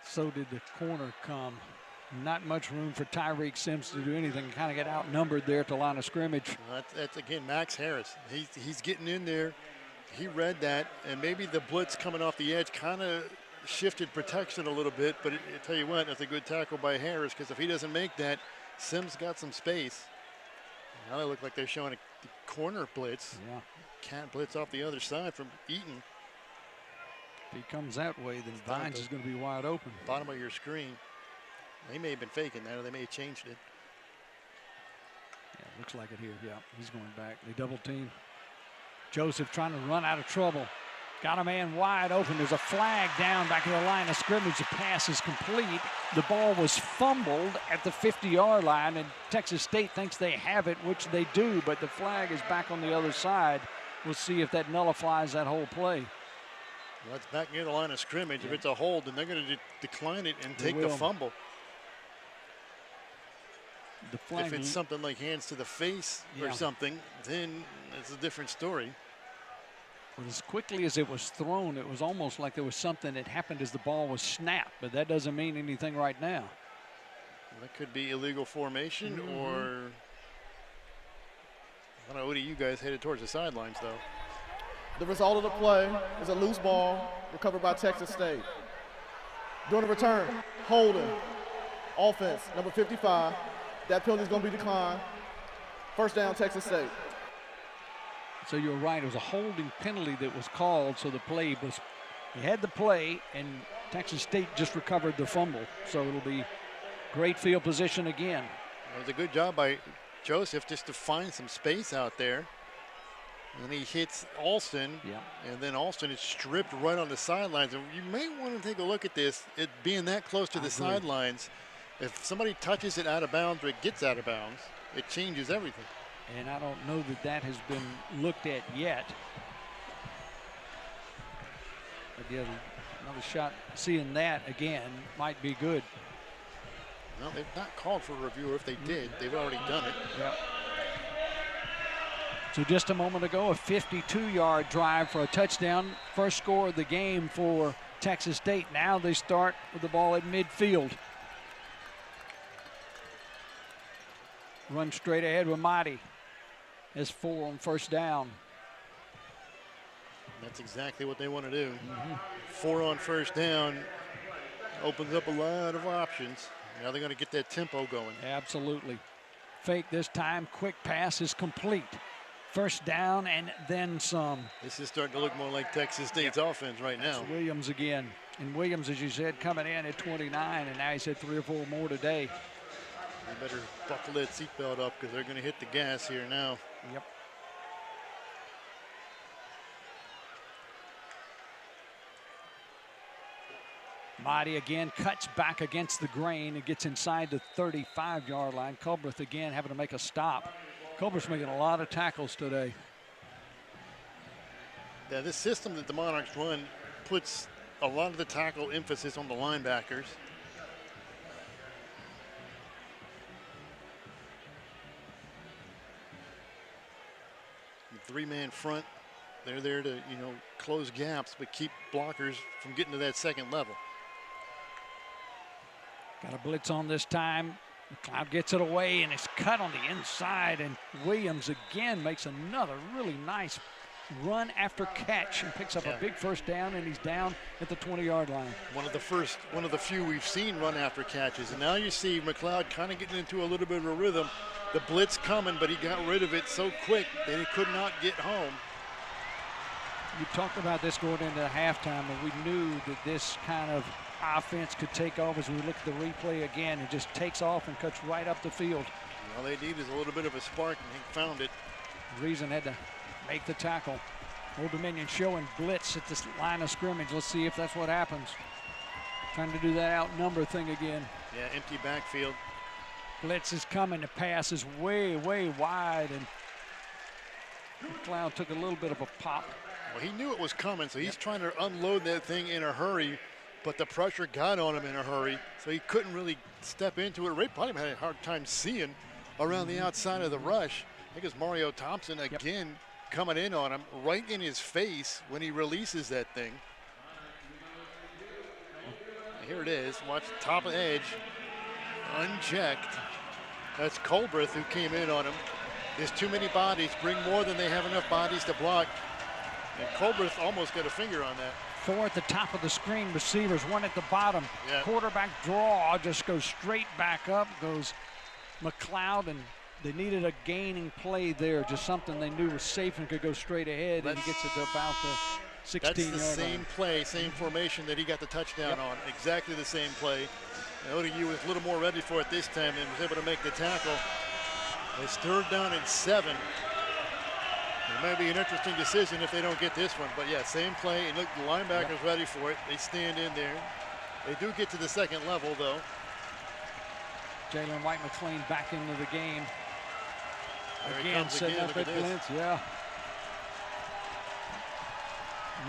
Speaker 1: So did the corner come. Not much room for Tyreek Sims to do anything. Kind of get outnumbered there at the line of scrimmage.
Speaker 2: That's again Max Harris. He's getting in there. He read that, and maybe the blitz coming off the edge kind of shifted protection a little bit. But I tell you what, that's a good tackle by Harris, because if he doesn't make that, Sims got some space. Now they look like they're showing a corner blitz.
Speaker 1: Yeah.
Speaker 2: Can't blitz off the other side from Eaton.
Speaker 1: he comes that way, then Vines is going to be wide open.
Speaker 2: Bottom of your screen. They may have been faking that, or they may have changed it.
Speaker 1: Yeah, looks like it here. Yeah, he's going back. They double team. Joseph trying to run out of trouble. Got a man wide open. There's a flag down back at the line of scrimmage. The pass is complete. The ball was fumbled at the 50-yard line, and Texas State thinks they have it, which they do, but the flag is back on the other side. We'll see if that nullifies that whole play.
Speaker 2: Well, that's back near the line of scrimmage.
Speaker 1: Yeah.
Speaker 2: If it's a hold, then they're going to decline it and
Speaker 1: They
Speaker 2: take the
Speaker 1: will.
Speaker 2: fumble.
Speaker 1: The flag.
Speaker 2: If it's something like hands to the face
Speaker 1: Yeah.
Speaker 2: or something, then it's a different story.
Speaker 1: But as quickly as it was thrown, it was almost like there was something that happened as the ball was snapped, but that doesn't mean anything right now.
Speaker 2: That could be illegal formation,
Speaker 1: Mhm.
Speaker 2: or I don't know. What are you guys headed towards the sidelines, though?
Speaker 8: The result of the play is a loose ball recovered by Texas State. During the return, holding, offense, number 55. That penalty is going to be declined. First down, Texas State.
Speaker 1: So you're right, it was a holding penalty that was called, so the play was, he had the play, and Texas State just recovered the fumble. So it'll be great field position again.
Speaker 2: It was a good job by Joseph just to find some space out there. And he hits Alston, and then Alston is stripped right on the sidelines. And you may want to take a look at this, it being that close to the sidelines. If somebody touches it out of bounds or it gets out of bounds, it changes everything.
Speaker 1: And I don't know that that has been looked at yet. But yeah, another shot, seeing that again might be good.
Speaker 2: No, they've not called for a review, or if they did, they've already done it.
Speaker 1: Yep. So just a moment ago, a 52-yard drive for a touchdown. First score of the game for Texas State. Now they start with the ball at midfield. Run straight ahead with Mighty. Has 4 on first down.
Speaker 2: That's exactly what they want to do. 4 on first down opens up a lot of options. Now they're going to get that tempo going.
Speaker 1: Absolutely. Fake this time. Quick pass is complete. First down and then some.
Speaker 2: This is starting to look more like Texas State's offense right now.
Speaker 1: It's Williams again. And Williams, as you said, coming in at 29, and now he's had 3 or 4 more today.
Speaker 2: You better buckle that seatbelt up because they're going to hit the gas here now.
Speaker 1: Yep. Mighty again cuts back against the grain and gets inside the 35-yard line. Culbreth again having to make a stop. Culbreth's making a lot of tackles today.
Speaker 2: Yeah, this system that the Monarchs run puts a lot of the tackle emphasis on the linebackers. Three-man front, they're there to, close gaps, but keep blockers from getting to that second level.
Speaker 1: Got a blitz on this time. McLeod gets it away, and it's cut on the inside, and Williams again makes another really nice run after catch and picks up a big first down, and he's down at the 20-yard line.
Speaker 2: One of the few we've seen run after catches, and now you see McLeod kind of getting into a little bit of a rhythm. The blitz coming, but he got rid of it so quick that he could not get home.
Speaker 1: You talked about this going into halftime, and we knew that this kind of offense could take off as we look at the replay again. It just takes off and cuts right up the field.
Speaker 2: All they need is a little bit of a spark, and he found it.
Speaker 1: Reason had to make the tackle. Old Dominion showing blitz at this line of scrimmage. Let's see if that's what happens. Trying to do that outnumber thing again.
Speaker 2: Yeah, empty backfield.
Speaker 1: Blitz is coming. The pass is way, way wide, and McLeod took a little bit of a pop.
Speaker 2: Well, he knew it was coming, so he's trying to unload that thing in a hurry, but the pressure got on him in a hurry, so he couldn't really step into it. Ray probably had a hard time seeing around the outside of the rush. I think it's Mario Thompson again coming in on him right in his face when he releases that thing. And here it is. Watch the top of the edge. Unchecked. That's Culbreth who came in on him. There's too many bodies. Bring more than they have enough bodies to block. And Culbreth almost got a finger on that.
Speaker 1: 4 at the top of the screen, receivers, 1 at the bottom.
Speaker 2: Yeah.
Speaker 1: Quarterback draw just goes straight back up, goes McLeod, and they needed a gaining play there, just something they knew was safe and could go straight ahead, and he gets it to about the 16
Speaker 2: That's the same play, same formation that he got the touchdown on. Exactly the same play. And ODU was a little more ready for it this time and was able to make the tackle. It's 3rd down and 7. It may be an interesting decision if they don't get this one, but yeah, same play. And look, the linebacker's ready for it. They stand in there. They do get to the second level, though.
Speaker 1: Jalen White McLean back into the game.
Speaker 2: There he
Speaker 1: Again,
Speaker 2: comes
Speaker 1: setting
Speaker 2: again.
Speaker 1: up
Speaker 2: Look
Speaker 1: at
Speaker 2: at this.
Speaker 1: blitz, yeah.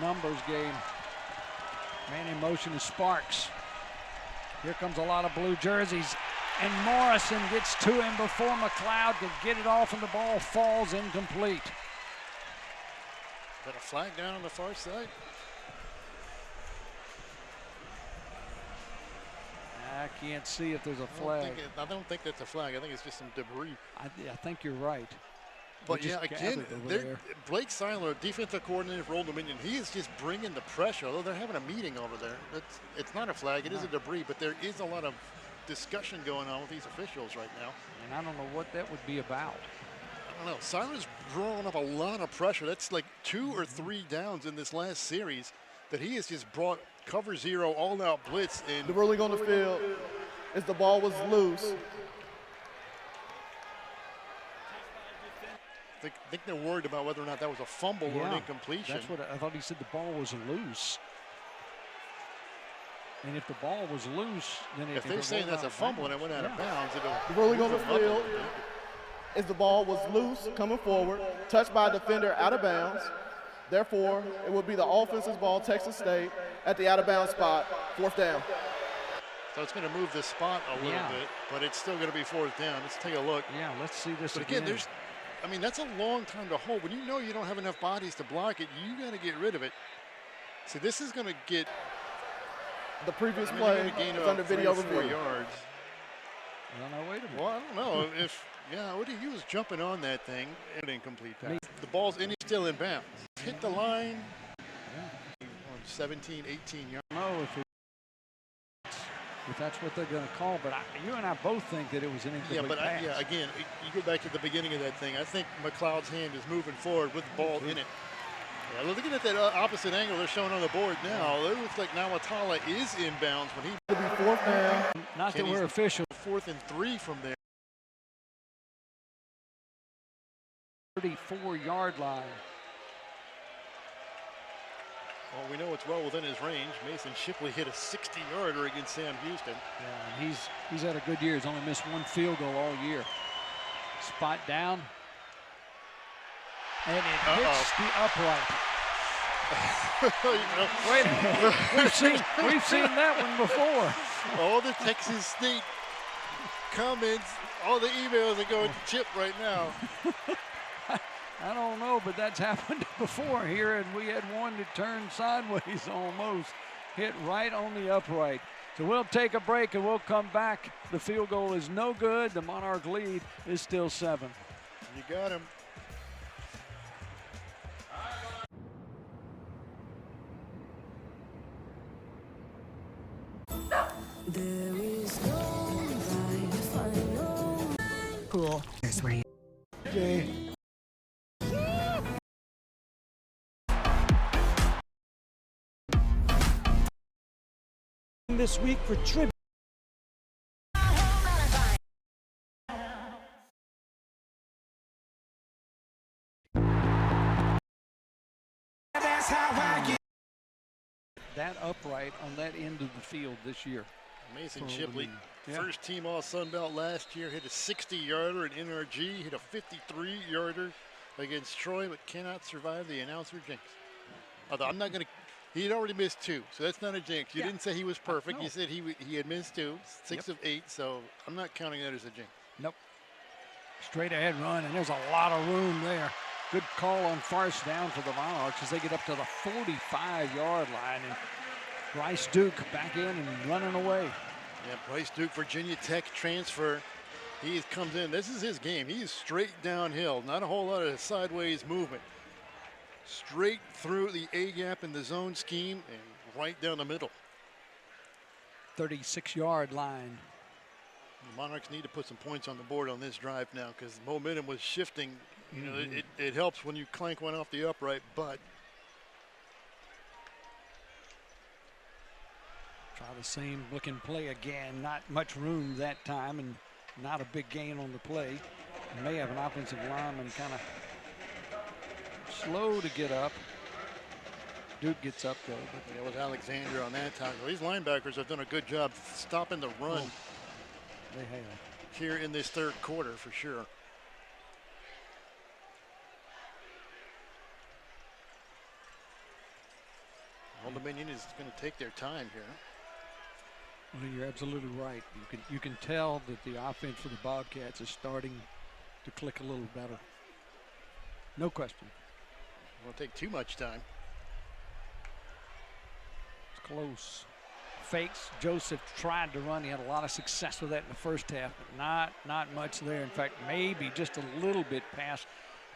Speaker 1: Numbers game. Man in motion is Sparks. Here comes a lot of blue jerseys. And Morrison gets to him before McLeod can get it off, and the ball falls incomplete.
Speaker 2: Got a flag down on the far side.
Speaker 1: I can't see if there's a flag.
Speaker 2: I don't think that's a flag. I think it's just some debris.
Speaker 1: I think you're right.
Speaker 2: But
Speaker 1: They
Speaker 2: yeah,
Speaker 1: just
Speaker 2: again,
Speaker 1: gathered over there.
Speaker 2: Blake Seiler, defensive coordinator for Old Dominion, he is just bringing the pressure. Although they're having a meeting over there, it's not a flag. It is a debris, but there is a lot of discussion going on with these officials right now.
Speaker 1: And I don't know what that would be about.
Speaker 2: I don't know. Seiler's drawing up a lot of pressure. That's like 2 or 3 downs in this last series that he has just brought cover 0, all-out blitz. And
Speaker 8: The ruling on the field is the ball was loose.
Speaker 2: I think they're worried about whether or not that was a fumble or an incompletion.
Speaker 1: That's what I thought. He said the ball was loose. And if the ball was loose, then
Speaker 2: if they're saying that's a fumble and it went out of bounds, it'll.
Speaker 8: The ruling on the field is the ball was loose coming forward, touched by a defender out of bounds. Therefore, it will be the offense's ball, Texas State, at the out of bounds spot, 4th down.
Speaker 2: So it's going to move the spot a little bit, but it's still going to be 4th down. Let's take a look.
Speaker 1: Yeah, let's see this
Speaker 2: But again, that's a long time to hold. When you know you don't have enough bodies to block it, you got to get rid of it. See, this is going to get
Speaker 8: the previous play is under video review.
Speaker 2: 4 yards.
Speaker 1: Well, no, wait a minute.
Speaker 2: Well, I don't know if ODU was jumping on that thing. An incomplete pass. The ball's still in bounds. Hit the line. On 17, 18 yards.
Speaker 1: No, if that's what they're going to call, but you and I both think that it was an incomplete pass.
Speaker 2: Again, you go back to the beginning of that thing. I think McLeod's hand is moving forward with the ball in it. Yeah, looking at that opposite angle they're showing on the board now, it looks like Nawatala is inbounds when he.
Speaker 8: It'll be 4th down.
Speaker 1: Not that we're official.
Speaker 2: 4th and 3 from there.
Speaker 1: 34-yard line.
Speaker 2: Well, we know it's well within his range. Mason Shipley hit a 60-yarder against Sam Houston.
Speaker 1: Yeah, and he's had a good year. He's only missed 1 field goal all year. Spot down. And it hits the upright. Wait a minute. We've seen that one before.
Speaker 2: All the Texas State comments, all the emails are going to Chip right now.
Speaker 1: I don't know, but that's happened before here, and we had one that turned sideways almost, hit right on the upright. So we'll take a break and we'll come back. The field goal is no good. The Monarch lead is still 7.
Speaker 2: You got him.
Speaker 13: There is no right final.
Speaker 4: Pool. Here's where you.
Speaker 1: Okay.
Speaker 5: This week for tribute.
Speaker 1: That upright on that end of the field this year.
Speaker 2: Mason Shipley, first team all Sun Belt last year, hit a 60-yarder at NRG, hit a 53-yarder against Troy, but cannot survive the announcer jinx. Although I'm not going to. He had already missed 2, so that's not a jinx. You didn't say he was perfect.
Speaker 1: No.
Speaker 2: You said he had missed 2, 6 of 8, so I'm not counting that as a jinx.
Speaker 1: Nope. Straight ahead run, and there's a lot of room there. Good call on first down for the Monarchs as they get up to the 45-yard line. And Bryce Duke back in and running away.
Speaker 2: Yeah, Bryce Duke, Virginia Tech transfer. He comes in. This is his game. He's straight downhill. Not a whole lot of sideways movement. Straight through the A-gap in the zone scheme and right down the middle.
Speaker 1: 36-yard line.
Speaker 2: The Monarchs need to put some points on the board on this drive now because momentum was shifting. You know, it helps when you clank one off the upright, but
Speaker 1: The same looking play again. Not much room that time, and not a big gain on the play. May have an offensive lineman kind of slow to get up. Duke gets up though. But
Speaker 2: it was Alexander on that tackle. These linebackers have done a good job stopping the run.
Speaker 1: They have.
Speaker 2: Here in this third quarter for sure. Old Dominion is going to take their time here.
Speaker 1: Well, you're absolutely right. You can tell that the offense for the Bobcats is starting to click a little better. No question.
Speaker 2: Won't take too much time.
Speaker 1: It's close. Fakes. Joseph tried to run. He had a lot of success with that in the first half, but not much there. In fact, maybe just a little bit past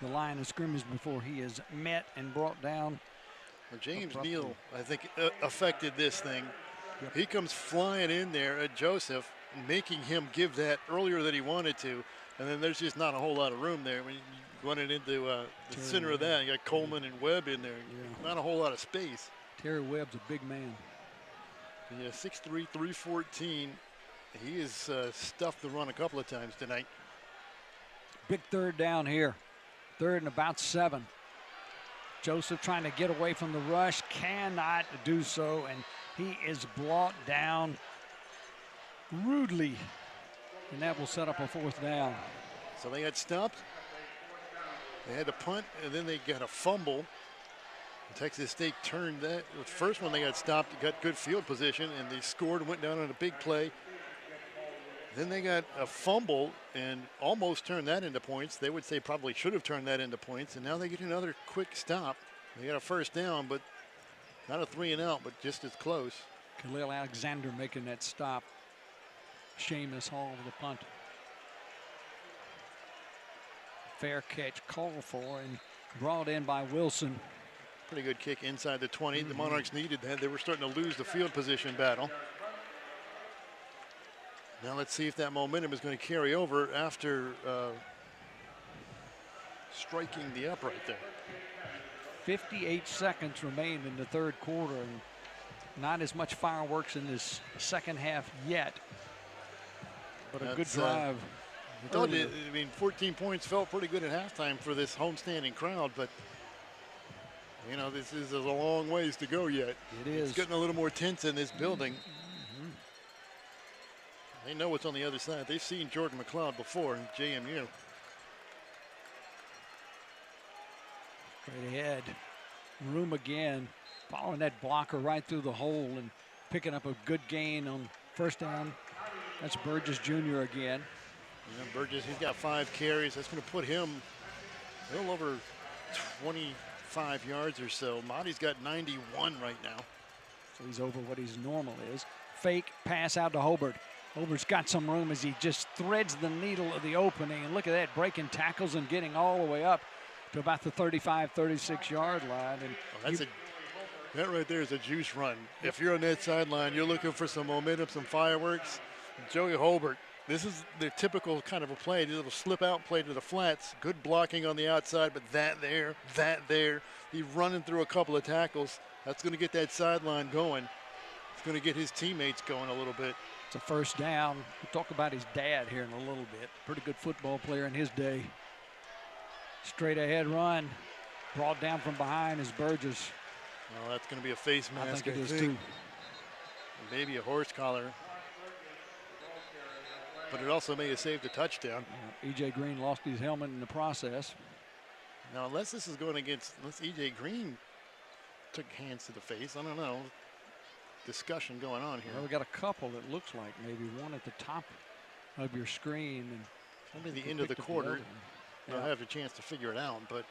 Speaker 1: the line of scrimmage before he is met and brought down.
Speaker 2: Well, James Neal, I think, affected this thing.
Speaker 1: Yep.
Speaker 2: He comes flying in there at Joseph, making him give that earlier than he wanted to, and then there's just not a whole lot of room there. When you run it into the center of that, you got Coleman and Webb in there. Yeah. Not a whole lot of space.
Speaker 1: Terry Webb's a big man.
Speaker 2: Yeah, 6'3", 314. He is stuffed the run a couple of times tonight.
Speaker 1: Big third down here. Third and about 7. Joseph trying to get away from the rush, cannot do so, and he is brought down rudely, and that will set up a 4th down.
Speaker 2: So they got stopped. They had to punt, and then they got a fumble. Texas State turned that. The first one they got stopped, got good field position, and they scored and went down on a big play. Then they got a fumble and almost turned that into points. They would say probably should have turned that into points, and now they get another quick stop. They got a 1st down, but not a 3 and out, but just as close.
Speaker 1: Khalil Alexander making that stop. Seamus Hall with the punt. Fair catch called for and brought in by Wilson.
Speaker 2: Pretty good kick inside the 20. The Monarchs needed that. They were starting to lose the field position battle. Now let's see if that momentum is going to carry over after striking the upright there.
Speaker 1: 58 seconds remain in the third quarter, and not as much fireworks in this second half yet, but a good drive.
Speaker 2: I mean, 14 points felt pretty good at halftime for this homestanding crowd, but you know, this is a long ways to go yet.
Speaker 1: It is.
Speaker 2: It's getting a little more tense in this building. They know what's on the other side. They've seen Jordan McLeod before in JMU.
Speaker 1: Straight ahead. Room again. Following that blocker right through the hole and picking up a good gain on 1st down. That's Burgess Jr. again.
Speaker 2: Yeah, Burgess, he's got 5 carries. That's going to put him a little over 25 yards or so. Monty's got 91 right now.
Speaker 1: So he's over what his normal is. Fake pass out to Hobart. Hobart's got some room as he just threads the needle of the opening. And look at that, breaking tackles and getting all the way up to about the 35, 36-yard line. And
Speaker 2: that right there is a juice run. If you're on that sideline, you're looking for some momentum, some fireworks. Joey Hobart, this is the typical kind of a play, a little slip out play to the flats. Good blocking on the outside, but that there. He's running through a couple of tackles. That's going to get that sideline going. It's going to get his teammates going a little bit.
Speaker 1: It's a 1st down. We'll talk about his dad here in a little bit. Pretty good football player in his day. Straight ahead run. Brought down from behind is Burgess.
Speaker 2: Well, that's going to be a face mask.
Speaker 1: I think it is too.
Speaker 2: Maybe a horse collar. But it also may have saved a touchdown.
Speaker 1: E.J. Green lost his helmet in the process.
Speaker 2: Now, unless this is going against, unless E.J. Green took hands to the face, I don't know. Discussion going on here.
Speaker 1: Well, we got a couple that looks like maybe one at the top of your screen. And
Speaker 2: maybe the end of the quarter. They'll have a chance to figure it out, but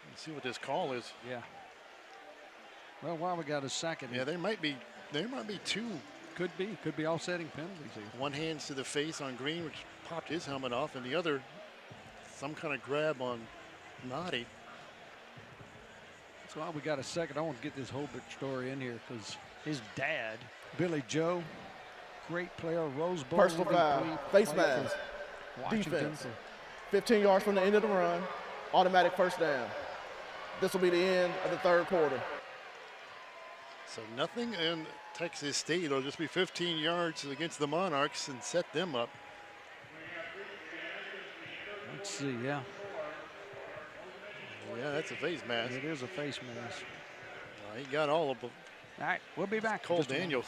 Speaker 2: let's see what this call is.
Speaker 1: Yeah. Well, while we got a second.
Speaker 2: Yeah, there might be 2.
Speaker 1: Could be offsetting penalties here.
Speaker 2: One hands to the face on Green, which popped his helmet off, and the other, some kind of grab on Noddy.
Speaker 1: That's why we got a second. I want to get this Hobart story in here because his dad, Billy Joe, great player, Rose Bowl.
Speaker 8: Personal foul, face mask, defense. 15 yards from the end of the run, automatic 1st down. This will be the end of the third quarter.
Speaker 2: So nothing in Texas State. It'll just be 15 yards against the Monarchs and set them up.
Speaker 1: Let's see, yeah.
Speaker 2: Yeah, that's a face mask.
Speaker 1: It is a face mask.
Speaker 2: He got all of them.
Speaker 1: All right, we'll be back.
Speaker 2: Cole Daniels.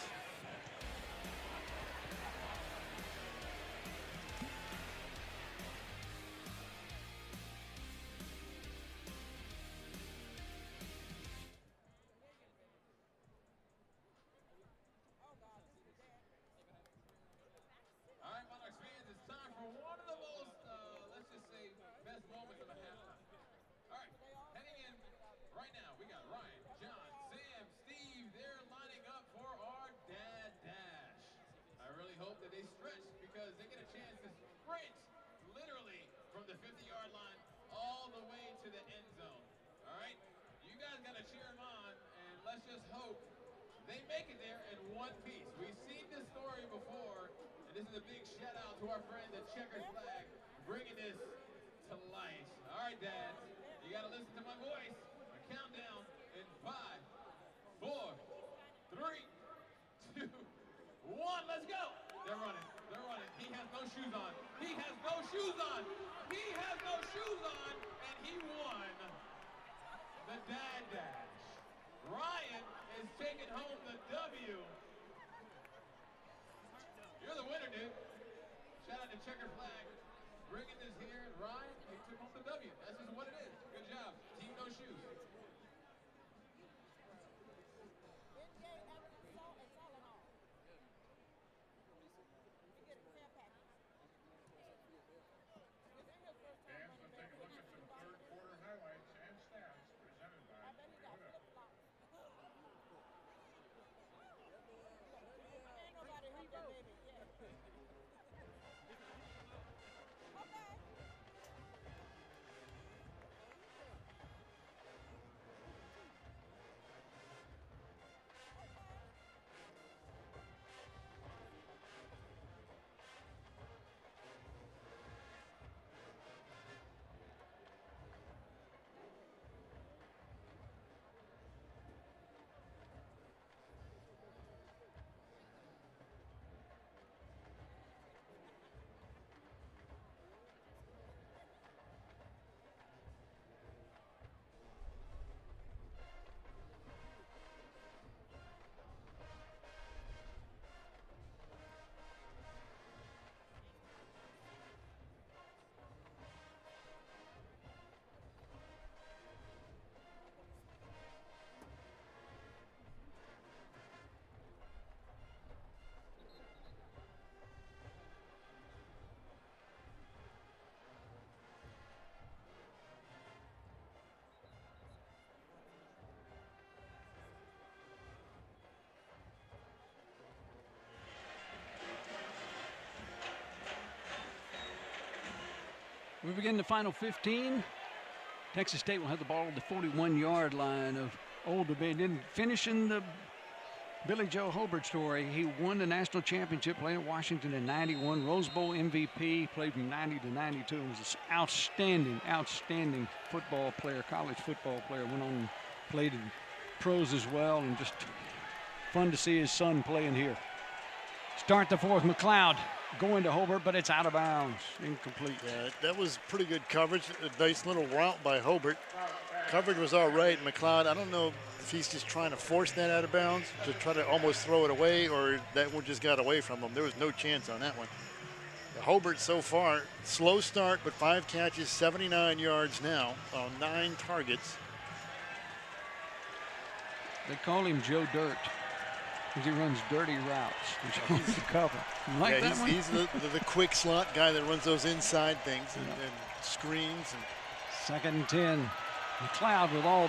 Speaker 1: We begin the final 15. Texas State will have the ball at the 41-yard line of Old Dominion. Finishing the Billy Joe Hobart story, he won the national championship playing at Washington in '91, Rose Bowl MVP, played from '90 to '92. He was an outstanding football player, college football player. Went on and played in pros as well, and just fun to see his son playing here. Start the fourth, McLeod going to Hobart, but it's out of bounds, incomplete.
Speaker 2: Yeah, that was pretty good coverage. A nice little route by Hobart. Coverage was all right. McLeod, I don't know if he's just trying to force that out of bounds to try to almost throw it away, or that one just got away from him. There was no chance on that one. Hobart so far, slow start, but 5 catches, 79 yards now on 9 targets.
Speaker 1: They call him Joe Dirt because he runs dirty routes. He's the cover. You like that one?
Speaker 2: He's the quick slot guy that runs those inside things and screens. And
Speaker 1: 2nd and 10. McLeod with all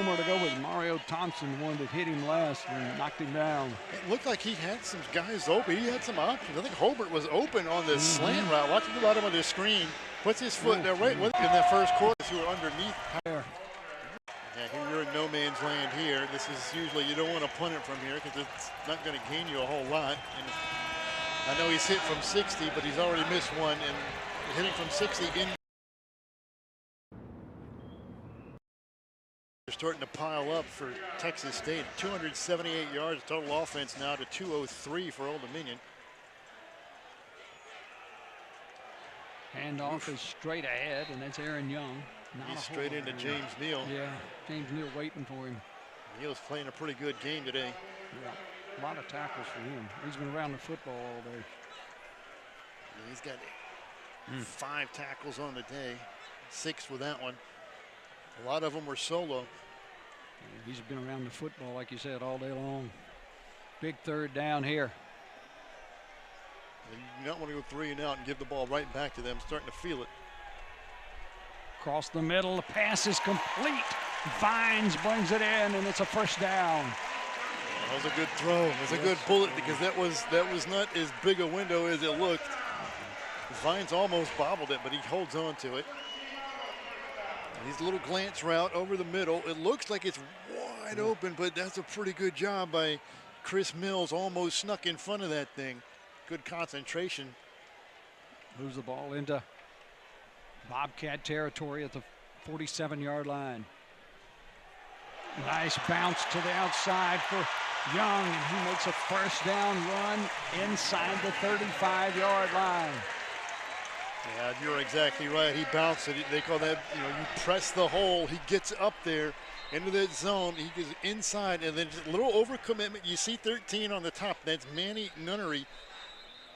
Speaker 1: Homer to go with Mario Thompson, the one that hit him last and knocked him down.
Speaker 2: It looked like he had some guys open. He had some options. I think Hobart was open on the slant route. Watch the bottom of the screen. Puts his foot there right in that first quarter. You were underneath.
Speaker 1: There.
Speaker 2: Yeah, here you're in no man's land here. This is usually, you don't want to punt it from here because it's not going to gain you a whole lot. And I know he's hit from 60, but he's already missed one. And hitting from 60 in. They're starting to pile up for Texas State. 278 yards total offense now to 203 for Old Dominion.
Speaker 1: Handoff is straight ahead, and that's Aaron Young.
Speaker 2: He's straight into James Neal.
Speaker 1: Yeah, James Neal waiting for him.
Speaker 2: Neal's playing a pretty good game today.
Speaker 1: Yeah, a lot of tackles for him. He's been around the football all day.
Speaker 2: Yeah, he's got 5 tackles on the day, 6 with that one. A lot of them were solo.
Speaker 1: Yeah, he's been around the football, like you said, all day long. Big third down here.
Speaker 2: And you don't want to go 3 and out and give the ball right back to them, starting to feel it.
Speaker 1: Across the middle, the pass is complete. Vines brings it in, and it's a first down.
Speaker 2: That was a good throw. It was a good bullet because that was not as big a window as it looked. Vines almost bobbled it, but he holds on to it. His little glance route over the middle. It looks like it's wide open, but that's a pretty good job by Chris Mills. Almost snuck in front of that thing. Good concentration.
Speaker 1: Moves the ball into Bobcat territory at the 47-yard line. Nice bounce to the outside for Young, and he makes a first down run inside the 35-yard line.
Speaker 2: Yeah, you're exactly right. He bounced it. They call that, you press the hole. He gets up there into that zone. He goes inside, and then just a little overcommitment. You see 13 on the top. That's Manny Nunnery.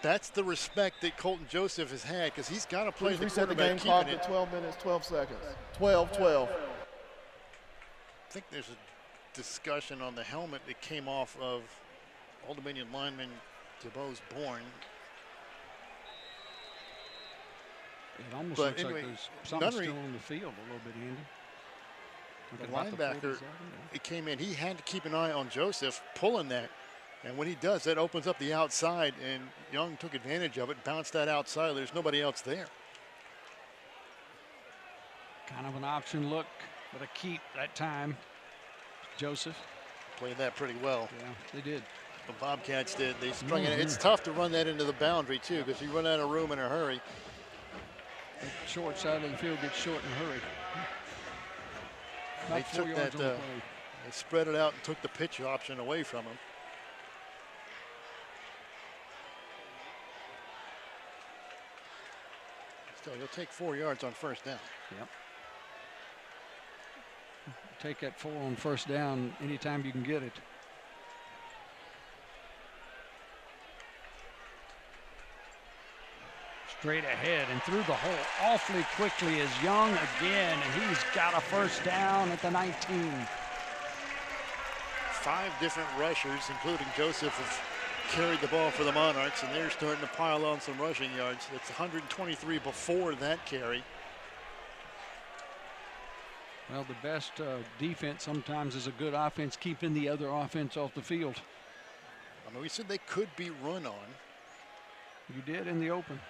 Speaker 2: That's the respect that Colton Joseph has had because he's got to play the
Speaker 8: Reset the
Speaker 2: quarterback,
Speaker 8: game clock
Speaker 2: keeping
Speaker 8: at
Speaker 2: it.
Speaker 8: 12 minutes, 12 seconds. 12.
Speaker 2: I think there's a discussion on the helmet that came off of Old Dominion lineman DeBose Bourne.
Speaker 1: It almost
Speaker 2: But
Speaker 1: looks
Speaker 2: anyway,
Speaker 1: like there's something
Speaker 2: Nunnery,
Speaker 1: still on the field a little bit, Andy.
Speaker 2: the
Speaker 1: Looking about
Speaker 2: linebacker,
Speaker 1: 47,
Speaker 2: it came in. He had to keep an eye on Joseph pulling that. And when he does, that opens up the outside, and Young took advantage of it, bounced that outside. There's nobody else there.
Speaker 1: Kind of an option look, but a keep that time. Joseph.
Speaker 2: Played that pretty well.
Speaker 1: Yeah, they did.
Speaker 2: The Bobcats did. They sprung it. It's tough to run that into the boundary, too, because you run out of room in a hurry.
Speaker 1: The short side of the field gets short in a hurry.
Speaker 2: They
Speaker 1: About 4
Speaker 2: took
Speaker 1: yards
Speaker 2: that,
Speaker 1: on the play.
Speaker 2: they spread it out and took the pitch option away from him. Still, you'll take 4 yards on first down.
Speaker 1: Yep. Take that 4 on first down anytime you can get it. Straight ahead and through the hole awfully quickly is Young again, and he's got a first down at the 19.
Speaker 2: 5 different rushers, including Joseph, have carried the ball for the Monarchs, and they're starting to pile on some rushing yards. That's 123 before that carry.
Speaker 1: Well, the best defense sometimes is a good offense, keeping the other offense off the field.
Speaker 2: I mean, we said they could be run on.
Speaker 1: You did in the open.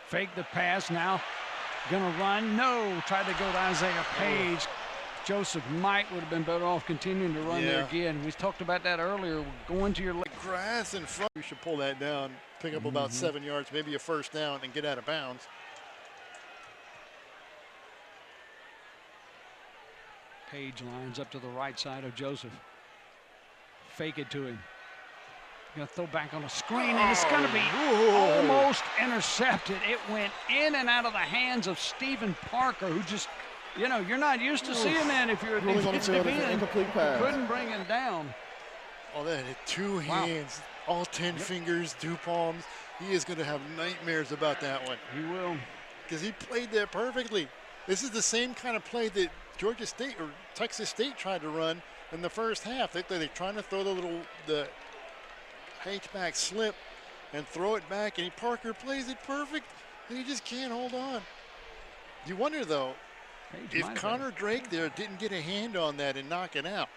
Speaker 1: Fake the pass now. Gonna run. No. Tried to go to Isaiah Page. Joseph Might would have been better off continuing to run there again. We talked about that earlier. Going to your
Speaker 2: grass in front. We should pull that down, pick up about 7 yards, maybe a first down, and get out of bounds.
Speaker 1: Page lines up to the right side of Joseph. Fake it to him. Gonna throw back on a screen, and it's gonna be almost intercepted. It went in and out of the hands of Stephen Parker, who just, you're not used to seeing that if you're a defensive end.
Speaker 8: Incomplete pass.
Speaker 1: Couldn't bring him down.
Speaker 2: Oh, that hit 2 hands, all 10 fingers, 2 palms. He is going to have nightmares about that one.
Speaker 1: He will.
Speaker 2: Because he played that perfectly. This is the same kind of play that Georgia State or Texas State tried to run in the first half. They're trying to throw the H-back slip and throw it back, and Parker plays it perfect, and he just can't hold on. You wonder, though,
Speaker 1: Page
Speaker 2: If Connor Drake there didn't get a hand on that and knock it out,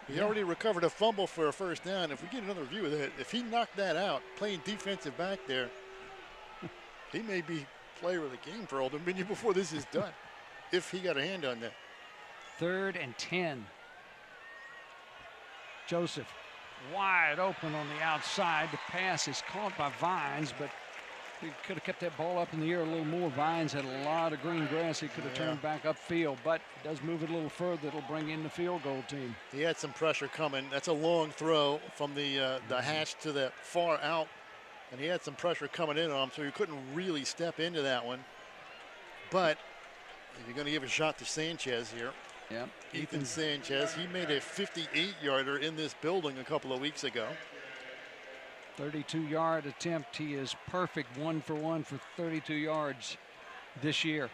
Speaker 2: he already recovered a fumble for a first down. If we get another view of that, if he knocked that out, playing defensive back there, he may be player of the game for Old Dominion before this is done, if he got a hand on that.
Speaker 1: 3rd and 10. Joseph wide open on the outside. The pass is caught by Vines, but he could have kept that ball up in the air a little more. Vines had a lot of green grass. He could have turned back upfield, but he does move it a little further. It'll bring in the field goal team.
Speaker 2: He had some pressure coming. That's a long throw from the hash to the far out, and he had some pressure coming in on him, so he couldn't really step into that one. But you're going to give a shot to Sanchez here.
Speaker 1: Yep.
Speaker 2: Ethan Sanchez. He made a 58-yarder in this building a couple of weeks ago.
Speaker 1: 32-yard attempt. He is perfect 1 for 1 for 32 yards this year.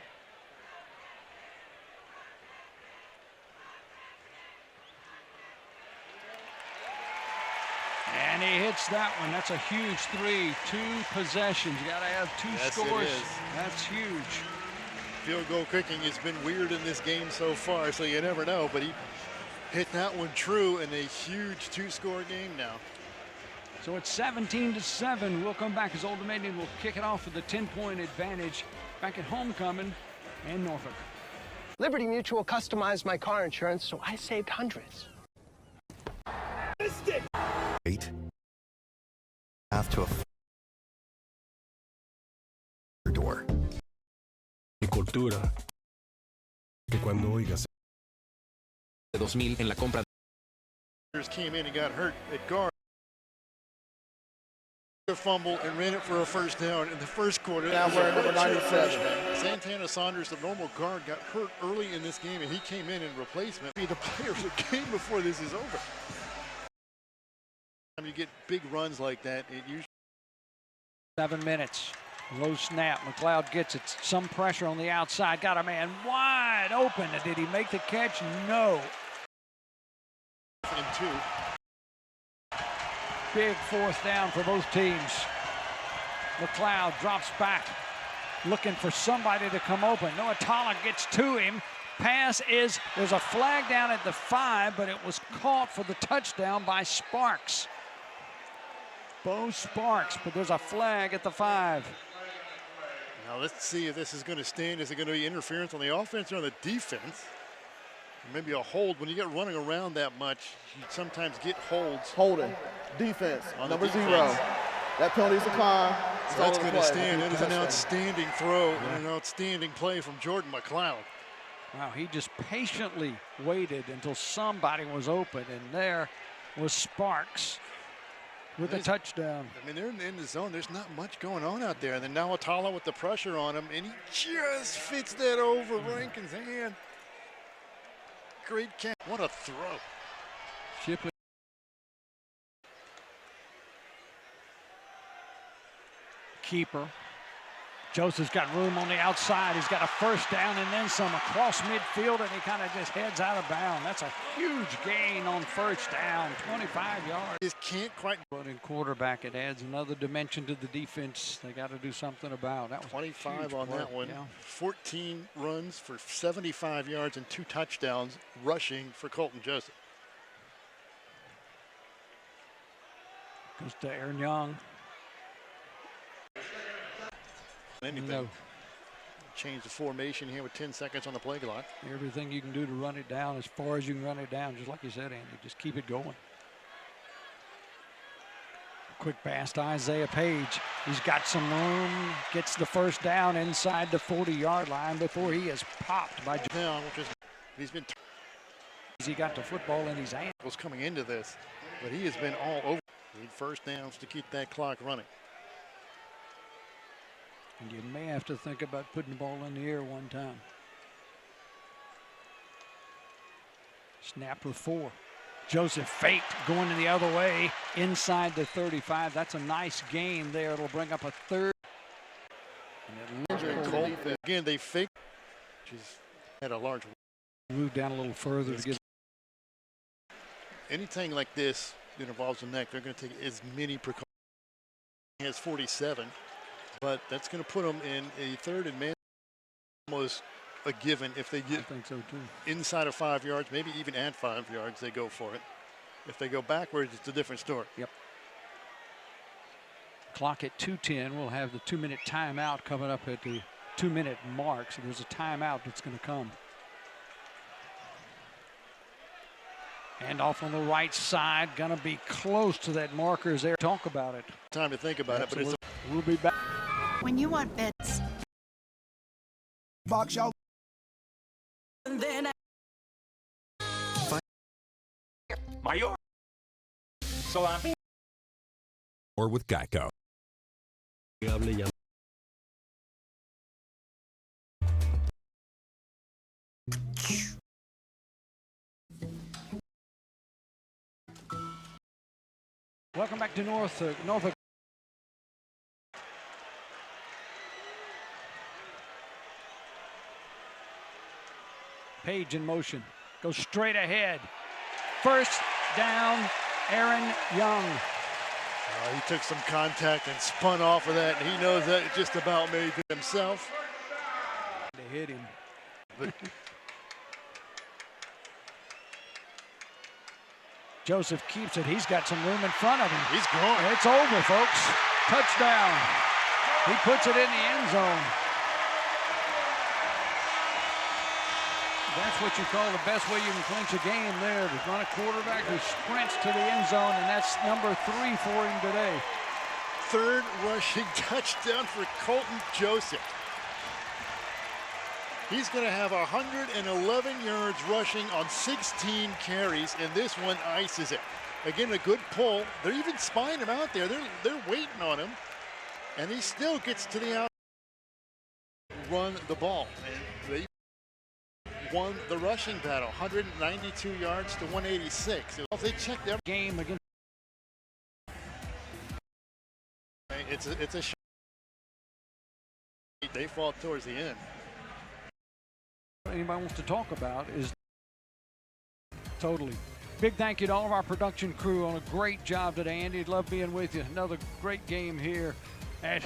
Speaker 1: And he hits that one. That's a huge 3. 2 possessions. You got to have 2 scores. That's huge.
Speaker 2: Field goal kicking has been weird in this game so far, so you never know. But he hit that one true in a huge 2-score game now.
Speaker 1: So it's 17-7. We'll come back as Old Dominion will kick it off with a 10-point advantage back at homecoming in Norfolk.
Speaker 5: Liberty Mutual customized my car insurance, so I saved hundreds.
Speaker 9: 8. Path to a door.
Speaker 10: Mi cultura. Que cuando oigas.
Speaker 7: 2000 en la compra.
Speaker 2: Came in and got hurt at guard. A fumble and ran it for a first down in the first quarter.
Speaker 8: Now wearing number 97.
Speaker 2: Santana Saunders, the normal guard, got hurt early in this game, and he came in replacement. Be the player of the game before this is over. When you get big runs like that, it usually
Speaker 1: 7 minutes. Low snap. McLeod gets it. Some pressure on the outside. Got a man wide open. Did he make the catch? No.
Speaker 2: And 2.
Speaker 1: Big 4th down for both teams. McLeod drops back, looking for somebody to come open. Noah Tala gets to him. Pass is, there's a flag down at the 5, but it was caught for the touchdown by Sparks. Bo Sparks, but there's a flag at the 5.
Speaker 2: Now let's see if this is going to stand. Is it going to be interference on the offense or on the defense? Maybe a hold. When you get running around that much, you sometimes get holds.
Speaker 8: Holding. Defense.
Speaker 2: On
Speaker 8: number
Speaker 2: defense.
Speaker 8: 0. That penalty is declined.
Speaker 2: So that's going to stand. That is an outstanding throw and an outstanding play from Jordan McLeod.
Speaker 1: Wow, he just patiently waited until somebody was open, and there was Sparks with a touchdown.
Speaker 2: I mean, they're in the zone. There's not much going on out there. And then now Atala with the pressure on him, and he just fits that over Rankin's hand. Great catch. What a throw.
Speaker 1: Chip it. Keeper. Joseph's got room on the outside. He's got a first down and then some across midfield, and he kind of just heads out of bounds. That's a huge gain on first down, 25 yards.
Speaker 2: Just can't quite.
Speaker 1: But in quarterback, it adds another dimension to the defense. They got to do something about that. Was
Speaker 2: 25 on that one. Yeah. 14 runs for 75 yards and 2 touchdowns rushing for Colton Joseph.
Speaker 1: Goes to Aaron Young.
Speaker 2: Anything. No. Change the formation here with 10 seconds on the play clock.
Speaker 1: Everything you can do to run it down as far as you can run it down, just like you said, Andy. Just keep it going. Quick pass to Isaiah Page. He's got some room, gets the first down inside the 40-yard line before he is popped by
Speaker 2: now, which is he's been.
Speaker 1: He got the football in his hand.
Speaker 2: Was coming into this, but he has been all over. Need first downs to keep that clock running.
Speaker 1: And you may have to think about putting the ball in the air one time. Snap with 4. Joseph faked going in the other way inside the 35. That's a nice gain there. It'll bring up a 3rd.
Speaker 2: Again, they faked. She's had a large.
Speaker 1: Move down a little further to get.
Speaker 2: Anything like this that involves the neck, they're going to take as many precautions. He has 47. But that's going to put them in a 3rd and man, almost a given. If they get
Speaker 1: I think so too.
Speaker 2: inside of 5 yards, maybe even at 5 yards, they go for it. If they go backwards, it's a different story.
Speaker 1: Yep. Clock at 2:10. We'll have the 2-minute timeout coming up at the 2-minute mark. So there's a timeout that's going to come. And off on the right side, going to be close to that marker as they talk about it.
Speaker 2: Time to think about it, but it's
Speaker 1: we'll be back.
Speaker 4: When you want beds.
Speaker 12: Box out.
Speaker 21: And then
Speaker 22: Mayor. So I'm
Speaker 3: Or with Geico.
Speaker 1: Welcome back to Norfolk. Page in motion. Goes straight ahead. First down, Aaron Young.
Speaker 2: he took some contact and spun off of that, and he knows that just about made it himself.
Speaker 1: They hit him. Joseph keeps it. He's got some room in front of him.
Speaker 2: He's gone.
Speaker 1: It's over, folks. Touchdown. He puts it in the end zone. That's what you call the best way you can clinch a game there, to run a quarterback who sprints to the end zone, and that's number 3 for him today.
Speaker 2: Third rushing touchdown for Colton Joseph. He's going to have 111 yards rushing on 16 carries, and this one ices it. Again, a good pull. They're even spying him out there. They're waiting on him, and he still gets to the out. Run the ball, and they won the rushing battle, 192 yards to 186. If they check their
Speaker 1: game against,
Speaker 2: it's a shot. They fought towards the end.
Speaker 1: Anybody wants to talk about is totally. Big thank you to all of our production crew on a great job today. Andy, love being with you. Another great game here at